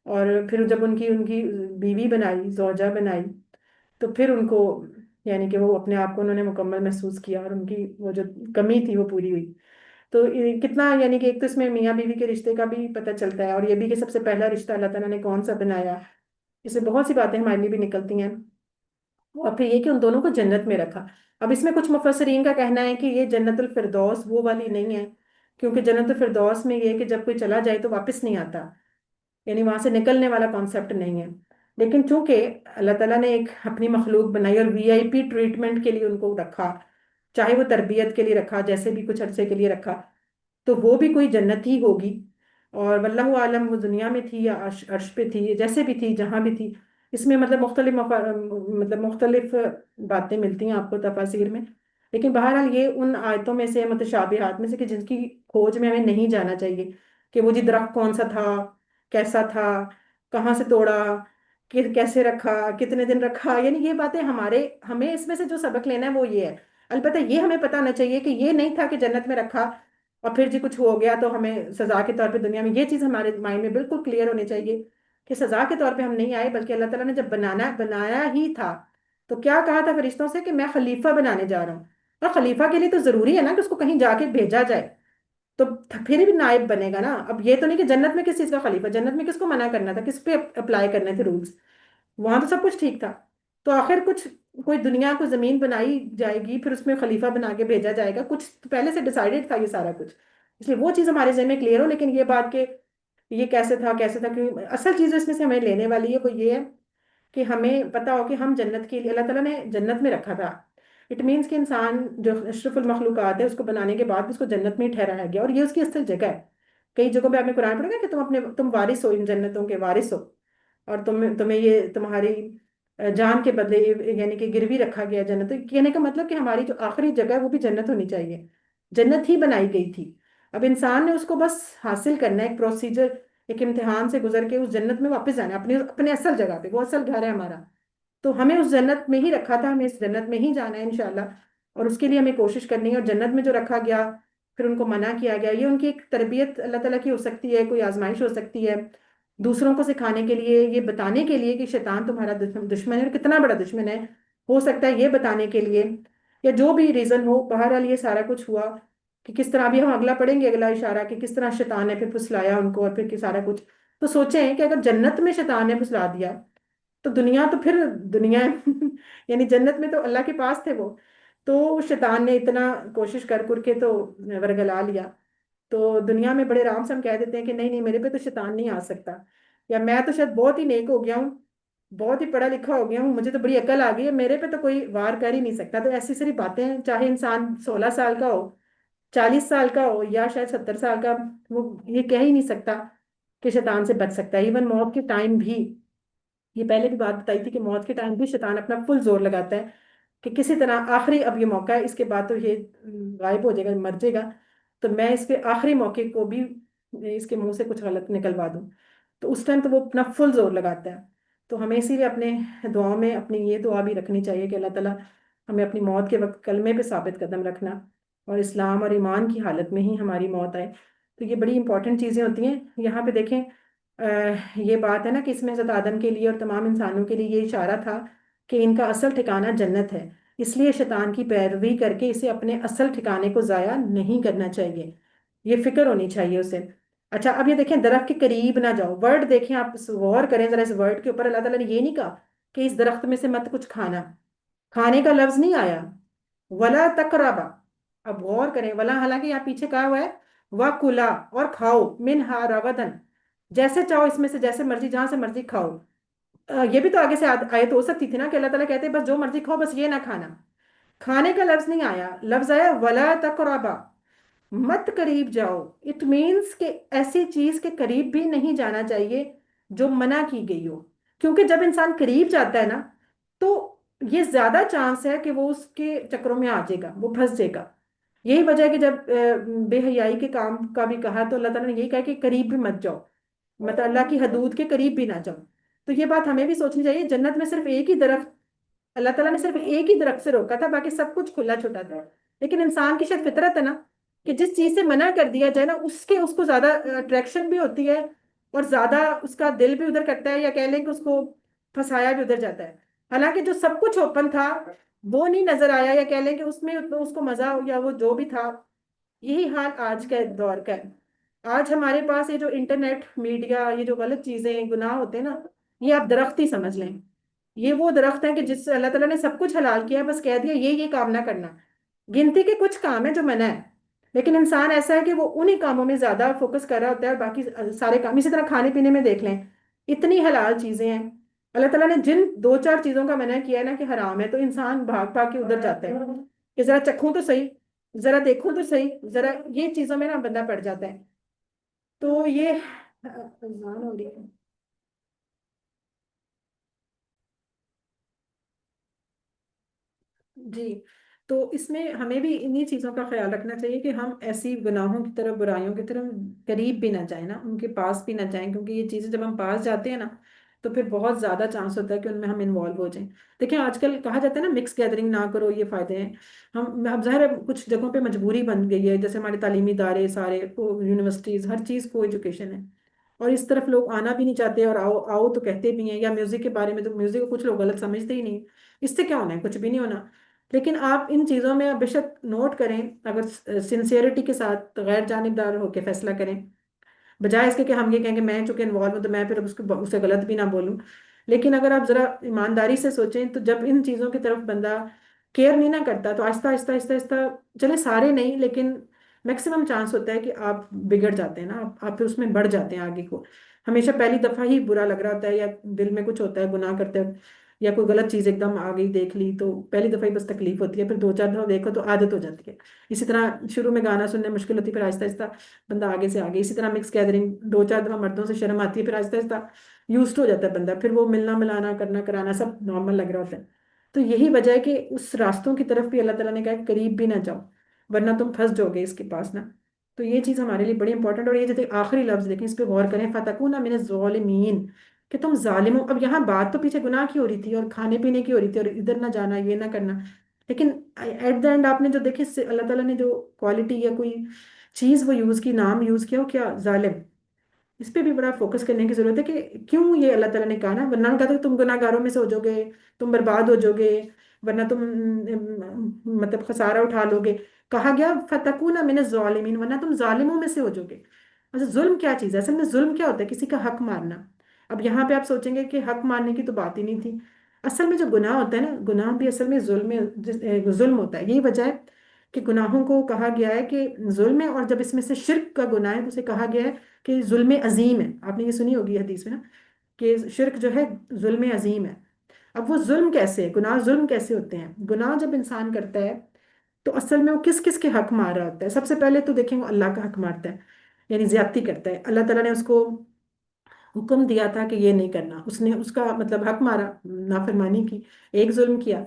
اور پھر جب ان کی بیوی بنائی، زوجہ بنائی، تو پھر ان کو یعنی کہ وہ اپنے آپ کو انہوں نے مکمل محسوس کیا، اور ان کی وہ جو کمی تھی وہ پوری ہوئی، تو کتنا یعنی کہ ایک تو اس میں میاں بیوی کے رشتے کا بھی پتہ چلتا ہے، اور یہ بھی کہ سب سے پہلا رشتہ اللہ تعالیٰ نے کون سا بنایا، اس سے بہت سی باتیں ہمارے لیے بھی نکلتی ہیں، اور پھر یہ کہ ان دونوں کو جنت میں رکھا۔ اب اس میں کچھ مفسرین کا کہنا ہے کہ یہ جنت الفردوس وہ والی نہیں ہے، کیونکہ جنت الفردوس میں یہ ہے کہ جب کوئی چلا جائے تو واپس نہیں آتا، یعنی وہاں سے نکلنے والا کانسیپٹ نہیں ہے، لیکن چونکہ اللہ تعالیٰ نے ایک اپنی مخلوق بنائی اور وی آئی پی ٹریٹمنٹ کے لیے ان کو رکھا، چاہے وہ تربیت کے لیے رکھا، جیسے بھی کچھ عرصے کے لیے رکھا، تو وہ بھی کوئی جنت ہی ہوگی، اور واللہ عالم وہ دنیا میں تھی یا عرش پہ تھی، جیسے بھی تھی جہاں بھی تھی. اس میں مطلب مطلب مختلف باتیں ملتی ہیں آپ کو تفاسیر میں. لیکن بہرحال یہ ان آیتوں میں سے متشابہات میں سے کہ جن کی کھوج میں ہمیں نہیں جانا چاہیے کہ وہ جی درخت کون سا تھا، کیسا تھا، کہاں سے توڑا، کیسے رکھا، کتنے دن رکھا. یعنی یہ باتیں ہمیں اس میں سے جو سبق لینا ہے وہ یہ ہے. البتہ یہ ہمیں پتہ ہونا چاہیے کہ یہ نہیں تھا کہ جنت میں رکھا اور پھر جی کچھ ہو گیا تو ہمیں سزا کے طور پہ دنیا میں. یہ چیز ہمارے مائنڈ میں بالکل کلیئر ہونی چاہیے کہ سزا کے طور پہ ہم نہیں آئے، بلکہ اللہ تعالیٰ نے جب بنایا ہی تھا تو کیا کہا تھا فرشتوں سے کہ میں خلیفہ بنانے جا رہا ہوں. اور خلیفہ کے لیے تو ضروری ہے نا کہ اس کو کہیں جا کے بھیجا جائے، تو پھر بھی نائب بنے گا نا. اب یہ تو نہیں کہ جنت میں کس چیز کا خلیفہ، جنت میں کس کو منع کرنا تھا، کس پہ اپلائی کرنے تھے رولز، وہاں تو سب کچھ ٹھیک تھا. تو آخر کچھ کوئی دنیا کو زمین بنائی جائے گی، پھر اس میں خلیفہ بنا کے بھیجا جائے گا، کچھ پہلے سے ڈیسائیڈڈ تھا یہ سارا کچھ. اس لیے وہ چیز ہمارے ذہن میں کلیئر ہو. لیکن یہ بات کہ یہ کیسے تھا کہ اصل چیز اس میں سے ہمیں لینے والی ہے وہ یہ ہے کہ ہمیں پتا ہو کہ ہم جنت کے لیے اللہ تعالیٰ نے جنت میں رکھا تھا. اٹ مینس کہ انسان جو اشرف المخلوقات ہے اس کو بنانے کے بعد اس کو جنت میں ہی ٹھہرایا گیا، اور یہ اس کی اصل جگہ ہے. کئی جگہوں پہ آپ نے قرآن پڑھا کہ تم وارث ہو، ان جنتوں کے وارث ہو، اور تمہیں یہ تمہاری جان کے بدلے یعنی کہ گروی رکھا گیا جنت. کہنے کا مطلب کہ ہماری جو آخری جگہ ہے وہ بھی جنت ہونی چاہیے. جنت ہی بنائی گئی تھی، اب انسان نے اس کو بس حاصل کرنا ہے، ایک پروسیجر، ایک امتحان سے گزر کے اس جنت میں واپس جانا ہے اپنے اصل جگہ پہ. وہ اصل گھر ہے ہمارا، تو ہمیں اس جنت میں ہی رکھا تھا، ہمیں اس جنت میں ہی جانا ہے انشاءاللہ. اور اس کے لیے ہمیں کوشش کرنی ہے. اور جنت میں جو رکھا گیا پھر ان کو منع کیا گیا، یہ ان کی ایک تربیت اللہ تعالیٰ کی ہو سکتی ہے، کوئی آزمائش ہو سکتی ہے دوسروں کو سکھانے کے لیے، یہ بتانے کے لیے کہ شیطان تمہارا دشمن ہے اور کتنا بڑا دشمن ہے. ہو سکتا ہے یہ بتانے کے لیے، یا جو بھی ریزن ہو. بہرحال یہ سارا کچھ ہوا کہ کس طرح. ابھی ہم اگلا پڑھیں گے، اگلا اشارہ کہ کس طرح شیطان نے پھر پھسلایا ان کو، اور پھر سارا کچھ. تو سوچیں کہ اگر جنت میں شیطان نے پھسلا دیا تو دنیا تو پھر دنیا ہے یعنی جنت میں تو اللہ کے پاس تھے وہ، تو شیطان نے اتنا کوشش کر کے تو ورگلا لیا. تو دنیا میں بڑے آرام سے ہم کہہ دیتے ہیں کہ نہیں نہیں میرے پہ تو شیطان نہیں آ سکتا، یا میں تو شاید بہت ہی نیک ہو گیا ہوں، بہت ہی پڑھا لکھا ہو گیا ہوں، مجھے تو بڑی عقل آ گئی ہے، میرے پہ تو کوئی وار کر ہی نہیں سکتا. تو ایسی ساری باتیں ہیں، چاہے انسان 16 سال کا ہو، 40 سال کا ہو، یا شاید 70 سال کا، وہ یہ کہہ ہی نہیں سکتا کہ شیطان سے بچ سکتا ہے. ایون موت کے ٹائم بھی، یہ پہلے بھی بات بتائی تھی کہ موت کے ٹائم بھی شیطان اپنا فل زور لگاتا ہے کہ کسی طرح آخری اب یہ موقع ہے، اس کے بعد تو یہ غائب ہو جائے گا، مر جائے گا، تو میں اس کے آخری موقع کو بھی اس کے منہ سے کچھ غلط نکلوا دوں. تو اس ٹائم تو وہ اپنا فل زور لگاتا ہے. تو ہمیں اسی لیے اپنے دعاؤں میں اپنی یہ دعا بھی رکھنی چاہیے کہ اللہ تعالیٰ ہمیں اپنی موت کے وقت کلمے پہ ثابت قدم رکھنا، اور اسلام اور ایمان کی حالت میں ہی ہماری موت آئے. تو یہ بڑی امپورٹنٹ چیزیں ہوتی ہیں. یہاں پہ دیکھیں یہ بات ہے نا کہ اس میں حضرت آدم کے لیے اور تمام انسانوں کے لیے یہ اشارہ تھا کہ ان کا اصل ٹھکانہ جنت ہے، اس لیے شیطان کی پیروی کر کے اسے اپنے اصل ٹھکانے کو ضائع نہیں کرنا چاہیے. یہ فکر ہونی چاہیے اسے. اچھا اب یہ دیکھیں درخت کے قریب نہ جاؤ، ورڈ دیکھیں آپ، غور کریں ذرا اس ورڈ کے اوپر. اللہ تعالیٰ نے یہ نہیں کہا کہ اس درخت میں سے مت کچھ کھانا، کھانے کا لفظ نہیں آیا. ولا تقربا، اب غور کریں، ولا حالانکہ یہاں پیچھے کہا ہوا ہے وَكُلَا، اور کھاؤ، مِنْهَا رَغَدًا، جیسے چاہو اس میں سے، جیسے مرضی جہاں سے مرضی کھاؤ. یہ بھی تو آگے سے آیت ہو سکتی تھی نا کہ اللہ تعالیٰ کہتے ہیں بس جو مرضی کھاؤ، بس یہ نہ کھانا. کھانے کا لفظ نہیں آیا، لفظ آیا ولا تقربا، مت قریب جاؤ. اٹ مینس کہ ایسی چیز کے قریب بھی نہیں جانا چاہیے جو منع کی گئی ہو، کیونکہ جب انسان قریب جاتا ہے نا تو یہ زیادہ چانس ہے کہ وہ اس کے چکروں میں آ جائے گا، وہ پھنس جائے گا. یہی وجہ ہے کہ جب بے حیائی کے کام کا بھی کہا تو اللہ تعالیٰ نے یہی کہا کہ قریب بھی مت جاؤ، مطلب اللہ کی حدود کے قریب بھی نہ جاؤ. تو یہ بات ہمیں بھی سوچنی چاہیے. جنت میں صرف ایک ہی درخت، اللہ تعالیٰ نے صرف ایک ہی درخت سے روکا تھا، باقی سب کچھ کھلا چھوٹا تھا. لیکن انسان کی شاید فطرت ہے نا کہ جس چیز سے منع کر دیا جائے نا اس کو زیادہ اٹریکشن بھی ہوتی ہے، اور زیادہ اس کا دل بھی ادھر کرتا ہے، یا کہہ لیں کہ اس کو پھنسایا بھی ادھر جاتا ہے. حالانکہ جو سب کچھ اوپن تھا وہ نہیں نظر آیا، یا کہہ لیں کہ اس میں اس کو مزہ، یا وہ جو بھی تھا. یہی حال آج کے دور کا ہے. آج ہمارے پاس یہ جو انٹرنیٹ میڈیا، یہ جو غلط چیزیں گناہ ہوتے ہیں نا، یہ آپ درخت ہی سمجھ لیں. یہ وہ درخت ہیں کہ جس سے اللہ تعالیٰ نے سب کچھ حلال کیا، بس کہہ دیا یہ کام نہ کرنا. گنتی کے کچھ کام ہیں جو منع ہے، لیکن انسان ایسا ہے کہ وہ انہی کاموں میں زیادہ فوکس کر رہا ہوتا ہے، اور باقی سارے کام. اسی طرح کھانے پینے میں دیکھ لیں، اتنی حلال چیزیں ہیں، اللہ تعالیٰ نے جن 2 4 چیزوں کا منع کیا ہے نا کہ حرام ہے، تو انسان بھاگ بھاگ کے ادھر جاتا ہے کہ ذرا چکھوں تو صحیح. ذرا دیکھو تو صحیح، ذرا یہ چیزوں میں نا بندہ پڑ جاتا ہے. تو یہ اذان ہو رہی ہے. جی. تو اس میں ہمیں بھی انہی چیزوں کا خیال رکھنا چاہیے کہ ہم ایسی گناہوں کی طرف، برائیوں کی طرف قریب بھی نہ جائیں نا، ان کے پاس بھی نہ جائیں، کیونکہ یہ چیزیں جب ہم پاس جاتے ہیں نا تو پھر بہت زیادہ چانس ہوتا ہے کہ ان میں ہم انوالو ہو جائیں. دیکھیں آج کل کہا جاتا ہے نا مکس گیدرنگ نہ کرو، یہ فائدے ہیں. اب ظاہر ہے کچھ جگہوں پہ مجبوری بن گئی ہے، جیسے ہمارے تعلیمی ادارے سارے یونیورسٹیز، ہر چیز کو ایجوکیشن ہے، اور اس طرف لوگ آنا بھی نہیں چاہتے، اور آؤ آؤ تو کہتے بھی ہیں. یا میوزک کے بارے میں تو میوزک کو کچھ لوگ غلط سمجھتے ہی نہیں. اس سے کیا ہونا ہے؟ کچھ بھی نہیں ہونا. لیکن آپ ان چیزوں میں بے شک نوٹ کریں، اگر سنسیئرٹی کے ساتھ غیر جانبدار ہو کے فیصلہ کریں، بجائے اس کے کہ ہم یہ کہیں کہ میں چونکہ انوالو ہوں تو میں پھر اسے غلط بھی نہ بولوں. لیکن اگر آپ ذرا ایمانداری سے سوچیں تو جب ان چیزوں کی طرف بندہ کیئر نہیں نہ کرتا تو آہستہ آہستہ آہستہ آہستہ، چلے سارے نہیں لیکن میکسیمم چانس ہوتا ہے کہ آپ بگڑ جاتے ہیں نا، آپ پھر اس میں بڑھ جاتے ہیں آگے کو. ہمیشہ پہلی دفعہ ہی برا لگ رہا ہوتا ہے، یا دل میں کچھ ہوتا ہے گناہ کرتے وقت، یا کوئی غلط چیز ایک دم آ گئی دیکھ لی تو پہلی دفعہ ہی بس تکلیف ہوتی ہے، پھر دو چار دفعہ دیکھو تو عادت ہو جاتی ہے. اسی طرح شروع میں گانا سننے مشکل ہوتی ہے، پھر آہستہ آہستہ بندہ آگے سے آگے. اسی طرح مکس گیدرنگ، دو چار دفعہ مردوں سے شرم آتی ہے، پھر آہستہ آہستہ یوزڈ ہو جاتا ہے بندہ، پھر وہ ملنا ملانا کرنا کرانا سب نارمل لگ رہا ہوتا ہے. تو یہی وجہ ہے کہ اس راستوں کی طرف بھی اللہ تعالیٰ نے کہا ہے قریب بھی نہ جاؤ، ورنہ تم پھنس جاؤ گے اس کے پاس نا. تو یہ چیز ہمارے لیے بڑی امپورٹنٹ. اور یہ جو آخری لفظ دیکھیں، اس پہ غور کریں، فَتَكُونَ مِنَ الظَّالِمِينَ، کہ تم ظالموں. اب یہاں بات تو پیچھے گناہ کی ہو رہی تھی اور کھانے پینے کی ہو رہی تھی اور ادھر نہ جانا، یہ نہ کرنا، لیکن ایٹ دا اینڈ آپ نے جو دیکھے اللہ تعالیٰ نے جو کوالٹی یا کوئی چیز وہ یوز کی، نام یوز کیا، وہ کیا؟ ظالم. اس پہ بھی بڑا فوکس کرنے کی ضرورت ہے کہ کیوں یہ اللہ تعالیٰ نے کہا نا، ورنہ کہا تھا تم گناہ گاروں میں سے ہو جاؤ گے، تم برباد ہو جاؤ گے، ورنہ تم مطلب خسارہ اٹھا لو گے. کہا گیا فَتَكُونَ مِنَ الظَّالِمِينَ، ورنہ تم ظالموں میں سے ہو جاؤ گے. اچھا ظلم کیا چیز ہے؟ اصل میں ظلم کیا ہوتا ہے؟ کسی کا حق مارنا. اب یہاں پہ آپ سوچیں گے کہ حق مارنے کی تو بات ہی نہیں تھی. اصل میں جو گناہ ہوتا ہے نا، گناہ بھی اصل میں ظلم ہوتا ہے. یہی وجہ ہے کہ گناہوں کو کہا گیا ہے کہ ظلم ہے، اور جب اس میں سے شرک کا گناہ ہے تو اسے کہا گیا ہے کہ ظلم عظیم ہے. آپ نے یہ سنی ہوگی حدیث میں نا کہ شرک جو ہے ظلم عظیم ہے. اب وہ ظلم کیسے ہے؟ گناہ ظلم کیسے ہوتے ہیں؟ گناہ جب انسان کرتا ہے تو اصل میں وہ کس کس کے حق مار رہا ہوتا ہے؟ سب سے پہلے تو دیکھیں وہ اللہ کا حق مارتا ہے، یعنی زیادتی کرتا ہے. اللہ تعالیٰ نے اس کو حکم دیا تھا کہ یہ نہیں کرنا، اس نے اس کا مطلب حق مارا، نافرمانی کی، ایک ظلم کیا.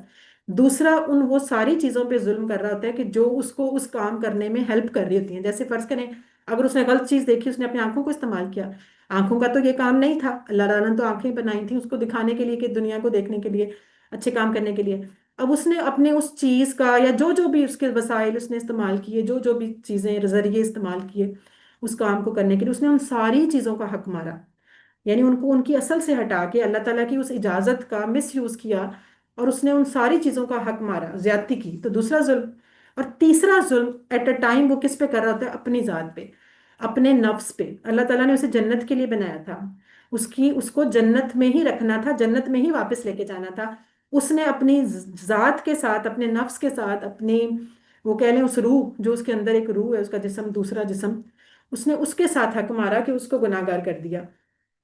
دوسرا وہ ساری چیزوں پہ ظلم کر رہا ہوتا ہے کہ جو اس کو اس کام کرنے میں ہیلپ کر رہی ہوتی ہیں. جیسے فرض کریں اگر اس نے غلط چیز دیکھی، اس نے اپنی آنکھوں کو استعمال کیا. آنکھوں کا تو یہ کام نہیں تھا، اللہ تعالیٰ نے تو آنکھیں بنائی تھیں اس کو دکھانے کے لیے، کہ دنیا کو دیکھنے کے لیے، اچھے کام کرنے کے لیے. اب اس نے اپنے اس چیز کا یا جو جو بھی اس کے وسائل اس نے استعمال کیے، جو جو بھی چیزیں ذریعے استعمال کیے اس کام کو کرنے کے لیے، اس نے ان ساری چیزوں کا حق مارا. یعنی ان کو ان کی اصل سے ہٹا کے اللہ تعالیٰ کی اس اجازت کا مس یوز کیا، اور اس نے ان ساری چیزوں کا حق مارا، زیادتی کی. تو دوسرا ظلم. اور تیسرا ظلم ایٹ اے ٹائم وہ کس پہ کر رہا ہوتا ہے؟ اپنی ذات پہ، اپنے نفس پہ. اللہ تعالیٰ نے اسے جنت کے لیے بنایا تھا، اس کو جنت میں ہی رکھنا تھا، جنت میں ہی واپس لے کے جانا تھا. اس نے اپنی ذات کے ساتھ، اپنے نفس کے ساتھ، اپنی وہ کہہ لیں اس روح جو اس کے اندر ایک روح ہے، اس کا جسم دوسرا جسم، اس نے اس کے ساتھ حق مارا کہ اس کو گناہ گار کر دیا.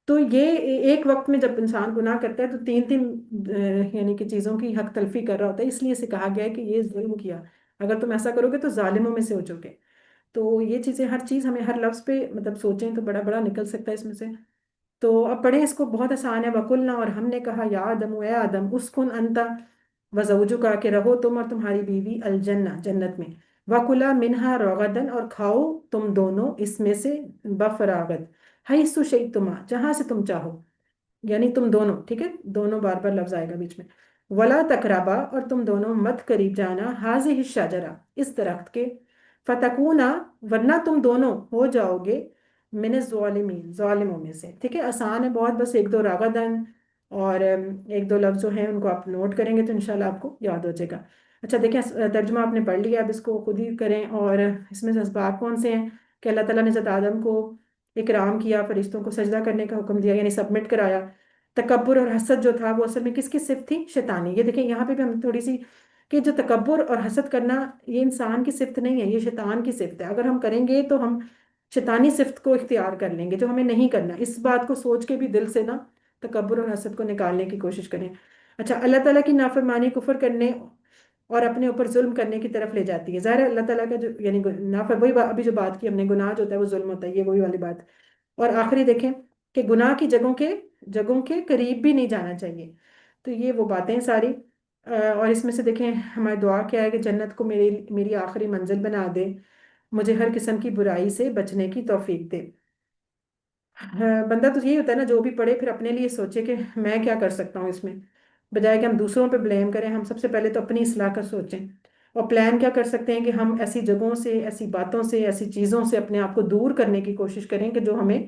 تو یہ ایک وقت میں جب انسان گناہ کرتا ہے تو تین تین یعنی کہ چیزوں کی حق تلفی کر رہا ہوتا ہے. اس لیے اسے کہا گیا ہے کہ یہ ظلم کیا، اگر تم ایسا کرو گے تو ظالموں میں سے ہو جاؤ گے. تو یہ چیزیں، ہر چیز ہمیں ہر لفظ پہ مطلب سوچیں تو بڑا بڑا نکل سکتا ہے اس میں سے. تو اب پڑھیں اس کو، بہت آسان ہے. وَقُلْنَا، اور ہم نے کہا، یا آدم، اے آدم، اسکن انت وزوجک، کہ رہو تم اور تمہاری بیوی الجنہ، جنت میں. وَكُلَا مِنْهَا رَغَدًا، اور کھاؤ تم دونوں اس میں سے بفراغت، حیث شئتما، جہاں سے تم چاہو. یعنی تم دونوں، ٹھیک ہے، دونوں بار بار لفظ آئے گا بیچ میں. ولا تقربا، اور تم دونوں مت قریب جانا، حاضہ الشجرہ، اس درخت کے. فتکونا، ورنہ تم دونوں ہو جاؤ گے، من الظالمین، ظالموں میں سے. ٹھیک ہے، آسان ہے بہت، بس ایک دو راغدن اور ایک دو لفظ جو ہیں ان کو آپ نوٹ کریں گے تو انشاءاللہ آپ کو یاد ہو جائے گا. اچھا دیکھیں، ترجمہ آپ نے پڑھ لیا، اب اس کو خود ہی کریں. اور اس میں سے اسباب کون سے ہیں کہ اللہ تعالیٰ نے حضرت آدم کو اکرام کیا، فرشتوں کو سجدہ کرنے کا حکم دیا، یعنی سبمٹ کرایا. تکبر اور حسد جو تھا وہ اصل میں کس کی صفت تھی؟ شیطانی. یہ دیکھیں یہاں پہ بھی ہم تھوڑی سی، کہ جو تکبر اور حسد کرنا یہ انسان کی صفت نہیں ہے، یہ شیطان کی صفت ہے. اگر ہم کریں گے تو ہم شیطانی صفت کو اختیار کر لیں گے جو ہمیں نہیں کرنا. اس بات کو سوچ کے بھی دل سے نا تکبر اور حسد کو نکالنے کی کوشش کریں. اچھا، اللہ تعالیٰ کی نافرمانی، کفر کرنے اور اپنے اوپر ظلم کرنے کی طرف لے جاتی ہے. ظاہر ہے اللہ تعالیٰ کا جو یعنی وہی ابھی جو بات کی ہم نے، گناہ جو ہوتا ہے وہ ظلم ہوتا ہے، یہ وہی والی بات. اور آخری دیکھیں کہ گناہ کی جگہوں کے قریب بھی نہیں جانا چاہیے. تو یہ وہ باتیں ہیں ساری. اور اس میں سے دیکھیں ہماری دعا کیا ہے کہ جنت کو میری آخری منزل بنا دے، مجھے ہر قسم کی برائی سے بچنے کی توفیق دے. بندہ تو یہی ہوتا ہے نا، جو بھی پڑھے پھر اپنے لیے سوچے کہ میں کیا کر سکتا ہوں اس میں، بجائے کہ ہم دوسروں پہ بلیم کریں. ہم سب سے پہلے تو اپنی اصلاح کا سوچیں، اور پلان کیا کر سکتے ہیں کہ ہم ایسی جگہوں سے، ایسی باتوں سے، ایسی چیزوں سے اپنے آپ کو دور کرنے کی کوشش کریں کہ جو ہمیں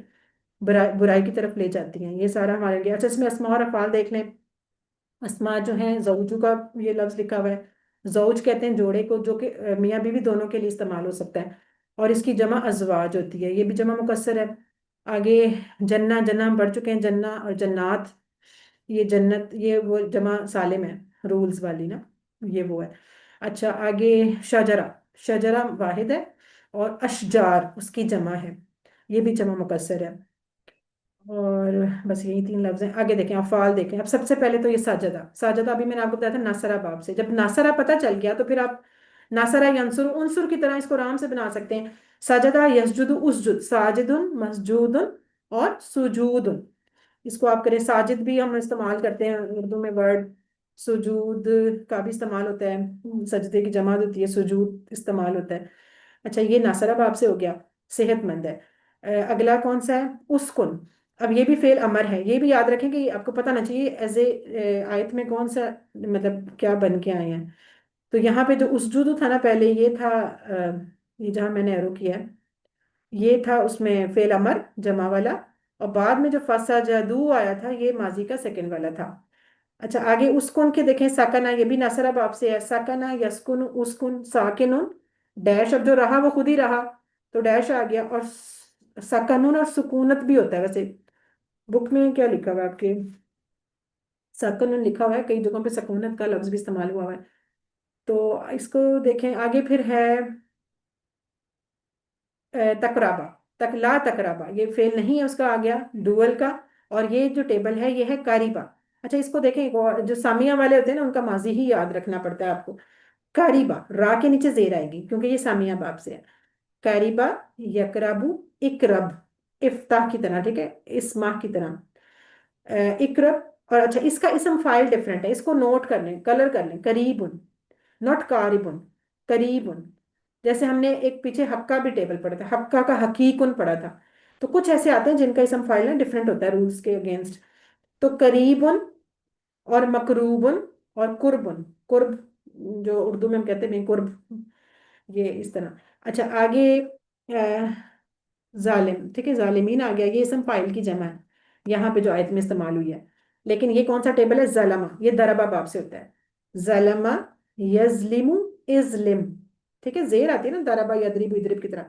برائی کی طرف لے جاتی ہیں. یہ سارا ہمارے لیے. اچھا، اس میں اسماء اور افعال دیکھ لیں. اسماء جو ہیں، زوجو کا یہ لفظ لکھا ہوا ہے. زوج کہتے ہیں جوڑے کو، جو کہ میاں بیوی دونوں کے لیے استعمال ہو سکتا ہے. اور اس کی جمع ازواج ہوتی ہے، یہ بھی جمع مکسر ہے. آگے جنہ ہم پڑھ چکے ہیں، جنہ اور جنات. یہ جنت یہ وہ جمع سالم ہے، رولز والی نا، یہ وہ ہے. اچھا آگے شجرہ. شجرہ واحد ہے، اور اشجار اس کی جمع ہے، یہ بھی جمع مکسر ہے. اور بس یہی 3 لفظ ہیں. آگے دیکھیں افعال دیکھیں. اب سب سے پہلے تو یہ ساجدہ. ساجدہ ابھی میں نے آپ کو بتایا تھا ناصرہ باب سے. جب ناصرہ پتہ چل گیا تو پھر آپ ناصرہ ینصر عنصر کی طرح اس کو آرام سے بنا سکتے ہیں. ساجدہ یسجد اسجد، ساجد مسجود اور سجود. اس کو آپ کریں. ساجد بھی ہم استعمال کرتے ہیں اردو میں ورڈ. سجود کا بھی استعمال ہوتا ہے، سجدے کی جمع ہوتی ہے، سجود استعمال ہوتا ہے. اچھا یہ ناصرہ باب سے ہو گیا، صحت مند ہے. اگلا کون سا ہے؟ اسکن. اب یہ بھی فعل امر ہے، یہ بھی یاد رکھیں کہ آپ کو پتہ نہ چاہیے ایز اے آیت میں کون سا مطلب کیا بن کے آئے ہیں. تو یہاں پہ جو اسجود تھا نا پہلے، یہ تھا یہ جہاں میں نے ایرو کیا ہے، یہ تھا اس میں فعل امر جمع والا. اور بعد میں جو فسجدو آیا تھا یہ ماضی کا سیکنڈ والا تھا. اچھا آگے اسکن کے دیکھیں. ساکنہ، یہ بھی ناصرہ باب سے ہے. ساکنہ یسکن اسکن ساکن ڈیش. اب جو رہا وہ خود ہی رہا تو ڈیش آ گیا. اور سکنون اور سکونت بھی ہوتا ہے. ویسے بک میں کیا لکھا ہوا ہے آپ کے؟ سکنون لکھا ہوا ہے، کئی جگہوں پہ سکونت کا لفظ بھی استعمال ہوا ہوا ہے. تو اس کو دیکھیں. آگے پھر ہے تقرابا. لا تقرابا یہ فعل نہیں ہے اس کا، آ گیا ڈوئل کا. اور یہ جو ٹیبل ہے یہ ہے قریبا. اچھا اس کو دیکھیں، جو سامیہ والے ہوتے ہیں نا ان کا ماضی ہی یاد رکھنا پڑتا ہے آپ کو. قریبا را کے نیچے زیر آئے گی کیونکہ یہ سامیہ باب سے ہے. قریبا یقربو اقرب، افتح کی طرح، ٹھیک ہے، اسماح کی طرح. اقرب. اور اچھا اس کا اسم فائل ڈفرنٹ ہے، اس کو نوٹ کر لیں، کلر کر لیں. قریبن، ناٹ قاربن، قریبن. جیسے ہم نے ایک پیچھے حقہ بھی ٹیبل پڑھا تھا، حقہ کا حقیقن پڑھا تھا. تو کچھ ایسے آتے ہیں جن کا اسم فائل ہے ڈفرنٹ ہوتا ہے رولز کے اگینسٹ. تو قریبن اور مقروبن اور قربن. قرب جو اردو میں ہم کہتے ہیں قرب، یہ اس طرح. اچھا آگے ظالم، ٹھیک ہے، ظالمین آ گیا. یہ اسم فاعل کی جمع ہے یہاں پہ جو آیت میں استعمال ہوئی ہے. لیکن یہ کون سا ٹیبل ہے؟ ظلمہ. یہ ضربہ باب سے ہوتا ہے. ظلمہ یظلم ازلم، ٹھیک ہے، زیر آتی ہے نا، ضربہ یضرب یضرب کی طرح.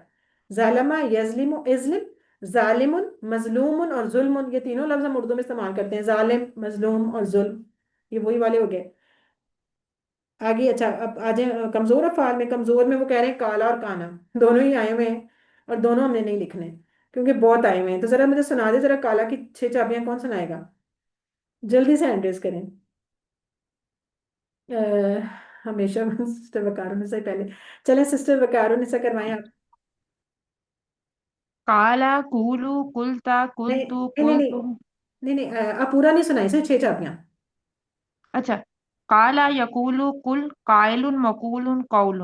ظلمہ یظلم ازلم. ظالم، مظلوم اور ظلم، یہ تینوں لفظ ہم اردو میں استعمال کرتے ہیں، ظالم، مظلوم اور ظلم، یہ وہی والے ہو گئے. آگے اچھا اب آ جائیں کمزور افعال میں. کمزور میں وہ کہہ رہے ہیں کالا اور کانا دونوں ہی آئے ہوئے ہیں، اور دونوں ہم نے نہیں لکھنے کیونکہ بہت آئے ہوئے ہیں. تو ذرا مجھے سنا دے، ذرا کالا کی 6 چابیاں کون سنائے گا؟ جلدی سے ہینڈ ریز کریں. ہمیشہ سسٹر وقار سے پہلے. چلیں سسٹر وقار سے کروائیں آپ. کالا کولو کلتا نہیں کلتو نہیں نہیں کلتم. نہیں نہیں آپ پورا نہیں سنائیں، صرف 6 چابیاں. اچھا، کالا یقولو کل قائل مقول قول.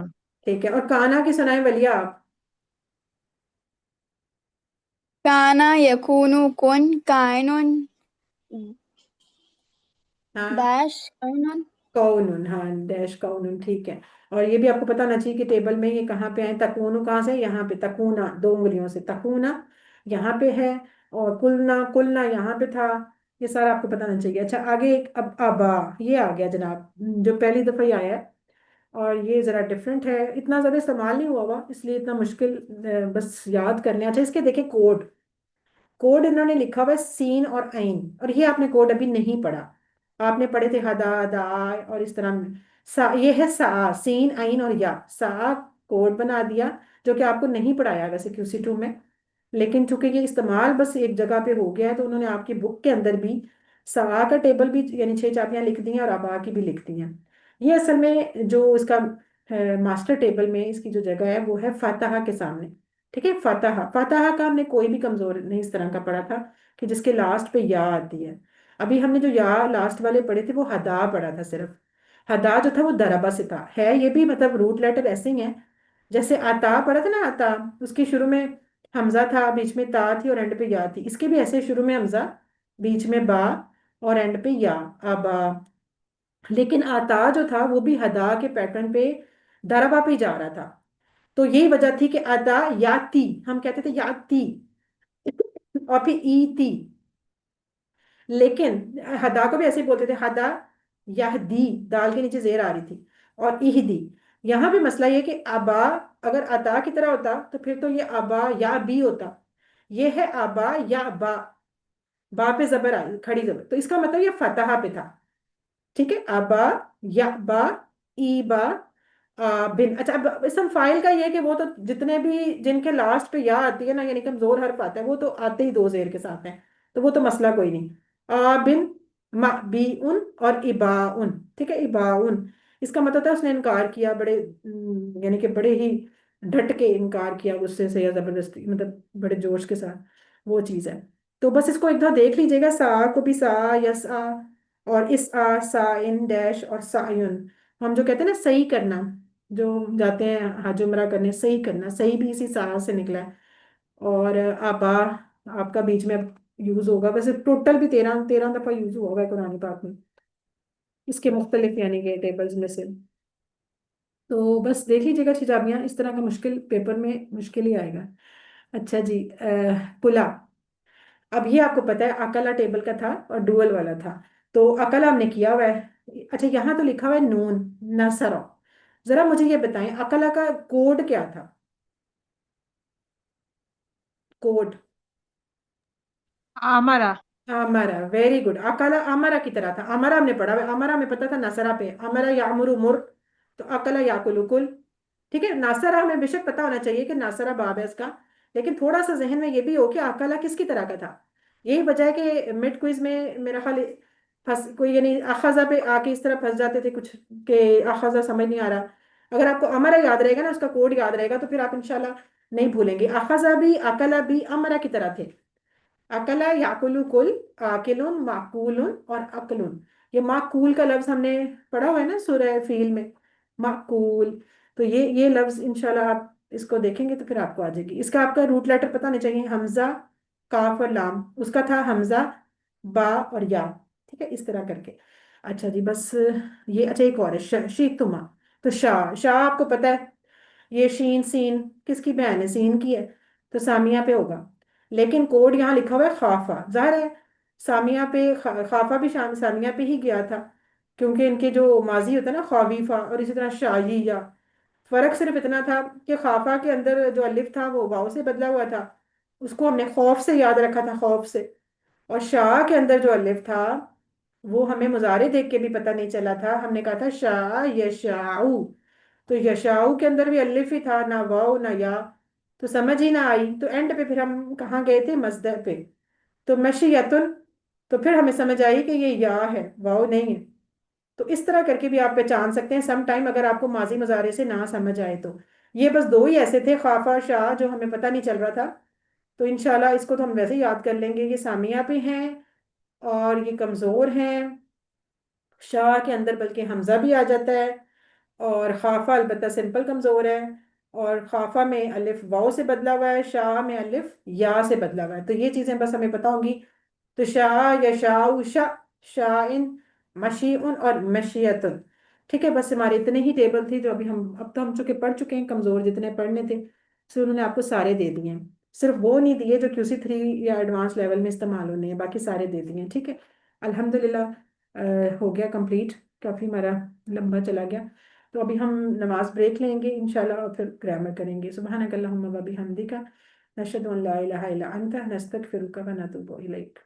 ٹھیک ہے. اور کانا کی سنائیں ولیہ آپ. کانا یکونو کن کائنن ہاں ڈیش کائنن. کونن، ہاں ڈیش کونن، ٹھیک ہے. اور یہ بھی آپ کو پتہ ہونا چاہیے کہ ٹیبل میں یہ کہاں پہ آئے. تکونو کہاں سے؟ یہاں پہ. تکونا 2 انگلیوں سے، تکونا یہاں پہ ہے. اور کلنا، کلنا یہاں پہ تھا. یہ سارا آپ کو پتہ ہونا چاہیے. اچھا آگے ایک اب ابا یہ آ گیا جناب، جو پہلی دفعہ ہی آیا ہے. اور یہ ذرا ڈفرینٹ ہے، اتنا زیادہ استعمال نہیں ہوا ہوا اس لیے اتنا مشکل بس یاد کر لیں. اچھا اس کے دیکھیں کوڈ. کوڈ انہوں نے لکھا ہوا ہے سین اور عین، اور یہ آپ نے کوڈ ابھی نہیں پڑھا. آپ نے پڑھے تھے ہدا دا اور اس طرح. یہ ہے سا، سین عین اور یا. سا کوڈ بنا دیا جو کہ آپ کو نہیں پڑھایا ویسے QC2 میں، لیکن چونکہ یہ استعمال بس ایک جگہ پہ ہو گیا ہے تو انہوں نے آپ کی بک کے اندر بھی سا کا ٹیبل بھی یعنی 6 چابیاں لکھ دی ہیں اور ابا کی بھی لکھ دی ہیں. یہ اصل میں جو اس کا ماسٹر ٹیبل میں اس کی جو جگہ ہے وہ ہے فاتحہ کے سامنے. ٹھیک ہے، فاتحہ فاتحہ کا ہم نے کوئی بھی کمزور نہیں اس طرح کا پڑھا تھا کہ جس کے لاسٹ پہ یا آتی ہے. ابھی ہم نے جو یا لاسٹ والے پڑھے تھے وہ ہدا پڑھا تھا صرف. ہدا جو تھا وہ دربا سے تھا. ہے یہ بھی مطلب روٹ لیٹر ایسے ہی ہیں جیسے آتا پڑھا تھا نا. آتا اس کی شروع میں حمزہ تھا، بیچ میں تا تھی اور اینڈ پہ یا تھی. اس کے بھی ایسے شروع میں حمزہ، بیچ میں با اور اینڈ پہ یا، آبا. لیکن آتا جو تھا وہ بھی ہدا کے پیٹرن پہ دربا پہ جا رہا تھا. تو یہی وجہ تھی کہ ادا یا تی ہم کہتے تھے یا تی اور پھر ای تی. لیکن ہدا کو بھی ایسے ہی بولتے تھے ہدا یا دی، دال کے نیچے زیر آ رہی تھی، اور اہ دی. یہاں بھی مسئلہ یہ کہ ابا اگر ادا کی طرح ہوتا تو پھر تو یہ ابا یا بی ہوتا. یہ ہے ابا یا با، با پہ زبر آئی کھڑی زبر، تو اس کا مطلب یہ فتحہ پہ تھا. ٹھیک ہے، ابا یا با ای با بن. اچھا اب اسم فائل کا یہ ہے کہ وہ تو جتنے بھی جن کے لاسٹ پہ یا آتی ہے نا، یعنی کمزور حرف آتا ہے، وہ تو آتے ہی دو زیر کے ساتھ ہیں، تو وہ تو مسئلہ کوئی نہیں. بن ما بی ان اور ابا ان. ٹھیک ہے، ابا ان اس کا مطلب تھا اس نے انکار کیا بڑے یعنی کہ بڑے ہی ڈٹ کے انکار کیا، غصے سے یا زبردستی، مطلب بڑے جوش کے ساتھ، وہ چیز ہے. تو بس اس کو ایک دفعہ دیکھ لیجیے گا. سا کو بھی سا یا سا، اور اس آ سا ان ڈیش اور سایون. ہم جو کہتے ہیں نا صحیح کرنا، جو جاتے ہیں حج عمرہ کرنے، صحیح کرنا، صحیح بھی اسی سا سے نکلا ہے. اور آبا آپ کا بیچ میں یوز ہوگا، ویسے ٹوٹل بھی 13 دفعہ یوز ہوا ہے قرآن پاک میں اس کے مختلف یعنی کہ ٹیبلز میں سے. تو بس دیکھ لیجیے گا حجابیاں، اس طرح کا مشکل پیپر میں مشکل ہی آئے گا. اچھا جی، کلا. اب یہ آپ کو پتا ہے اکلا ٹیبل کا تھا اور ڈوئل والا تھا. تو اکلا ہم نے کیا ہوا ہے. اچھا یہاں تو لکھا ہوا ہے نون نصرہ. ذرا مجھے یہ بتائیں اکلا کا کوڈ کیا تھا؟ کوڈ آمرا. امرا. Very good. اکلا امرا کی طرح تھا. امرا ہم نے پڑھا ہوا ہے، امرا ہمیں پتا تھا نصرہ پہ، امرا یامر مر، تو اکلا یاکل کل. ٹھیک ہے، ناصرہ ہمیں بے شک پتا ہونا چاہیے کہ ناصرہ باب ہے اس کا، لیکن تھوڑا سا ذہن میں یہ بھی ہو کہ اکلا کس کی طرح کا تھا. یہی وجہ ہے کہ مڈ کوئز میں میرا خیال کوئی یعنی اخذہ پہ آ کے اس طرح پھنس جاتے تھے کچھ کہ اخذہ سمجھ نہیں آ رہا. اگر آپ کو امرا یاد رہے گا نا، اس کا کوڈ یاد رہے گا، تو پھر آپ انشاءاللہ نہیں بھولیں گے. اخذہ بھی اکلا بھی امرا کی طرح تھے. اکلا یاکلو کل، آکلون معقولن اور عقلن. یہ معقول کا لفظ ہم نے پڑھا ہوا ہے نا سورہ فیل میں، معقول. تو یہ لفظ انشاءاللہ آپ اس کو دیکھیں گے تو پھر آپ کو آ جائے گی. اس کا آپ کا روٹ لیٹر پتہ نہیں چاہیے، حمزہ کاف اور لام. اس کا تھا حمزہ با اور یا. ٹھیک ہے، اس طرح کر کے. اچھا جی بس یہ. اچھا ایک اور ہے شیتما. تو شاہ، شاہ آپ کو پتہ ہے یہ شین سین کس کی بہن ہے؟ سین کی ہے، تو سامیہ پہ ہوگا. لیکن کوڈ یہاں لکھا ہوا ہے خافہ. ظاہر ہے سامیہ پہ خافہ بھی سامیہ پہ ہی گیا تھا، کیونکہ ان کے جو ماضی ہوتا ہے نا خواویفہ، اور اسی طرح شاییہ. فرق صرف اتنا تھا کہ خافہ کے اندر جو الف تھا وہ واو سے بدلا ہوا تھا، اس کو ہم نے خوف سے یاد رکھا تھا، خوف سے. اور شاہ کے اندر جو الف تھا وہ ہمیں مضارع دیکھ کے بھی پتہ نہیں چلا تھا، ہم نے کہا تھا شاہ یشاؤ. تو یشاؤ کے اندر بھی الف ہی تھا، نہ واو نہ یا، تو سمجھ ہی نہ آئی. تو اینڈ پہ پھر ہم کہاں گئے تھے؟ مصدر پہ. تو مشیتن، تو پھر ہمیں سمجھ آئی کہ یہ یا ہے، واو نہیں ہے. تو اس طرح کر کے بھی آپ پہچان سکتے ہیں سم ٹائم اگر آپ کو ماضی مضارع سے نہ سمجھ آئے تو. یہ بس دو ہی ایسے تھے خافہ شاہ جو ہمیں پتہ نہیں چل رہا تھا. تو انشاءاللہ اس کو تو ہم ویسے ہی یاد کر لیں گے. یہ سامیہ پہ ہیں اور یہ کمزور ہیں. شاہ کے اندر بلکہ حمزہ بھی آ جاتا ہے، اور خافہ البتہ سمپل کمزور ہے، اور خافہ میں الف واو سے بدلا ہوا ہے، شاہ میں الف یا سے بدلا ہوا ہے. تو یہ چیزیں بس ہمیں پتہ ہوں گی. تو شاہ یا شاہ شائن مشیئن اور مشیتن. ٹھیک ہے، بس ہمارے اتنے ہی ٹیبل تھے جو ابھی اب تو ہم چونکہ پڑھ چکے ہیں، کمزور جتنے پڑھنے تھے سو انہوں نے آپ کو سارے دے دیے ہیں. صرف وہ نہیں دیے جو QC3 یا ایڈوانس لیول میں استعمال ہونے ہیں، باقی سارے دے دیے ہیں. ٹھیک ہے، الحمدللہ ہو گیا کمپلیٹ. کافی ہمارا لمبا چلا گیا. تو ابھی ہم نماز بریک لیں گے انشاءاللہ، اور پھر گرامر کریں گے. سبحانک اللہم و بحمدک، نشہد ان لا الہ الا انت، نستغفرک و نتوب الیک.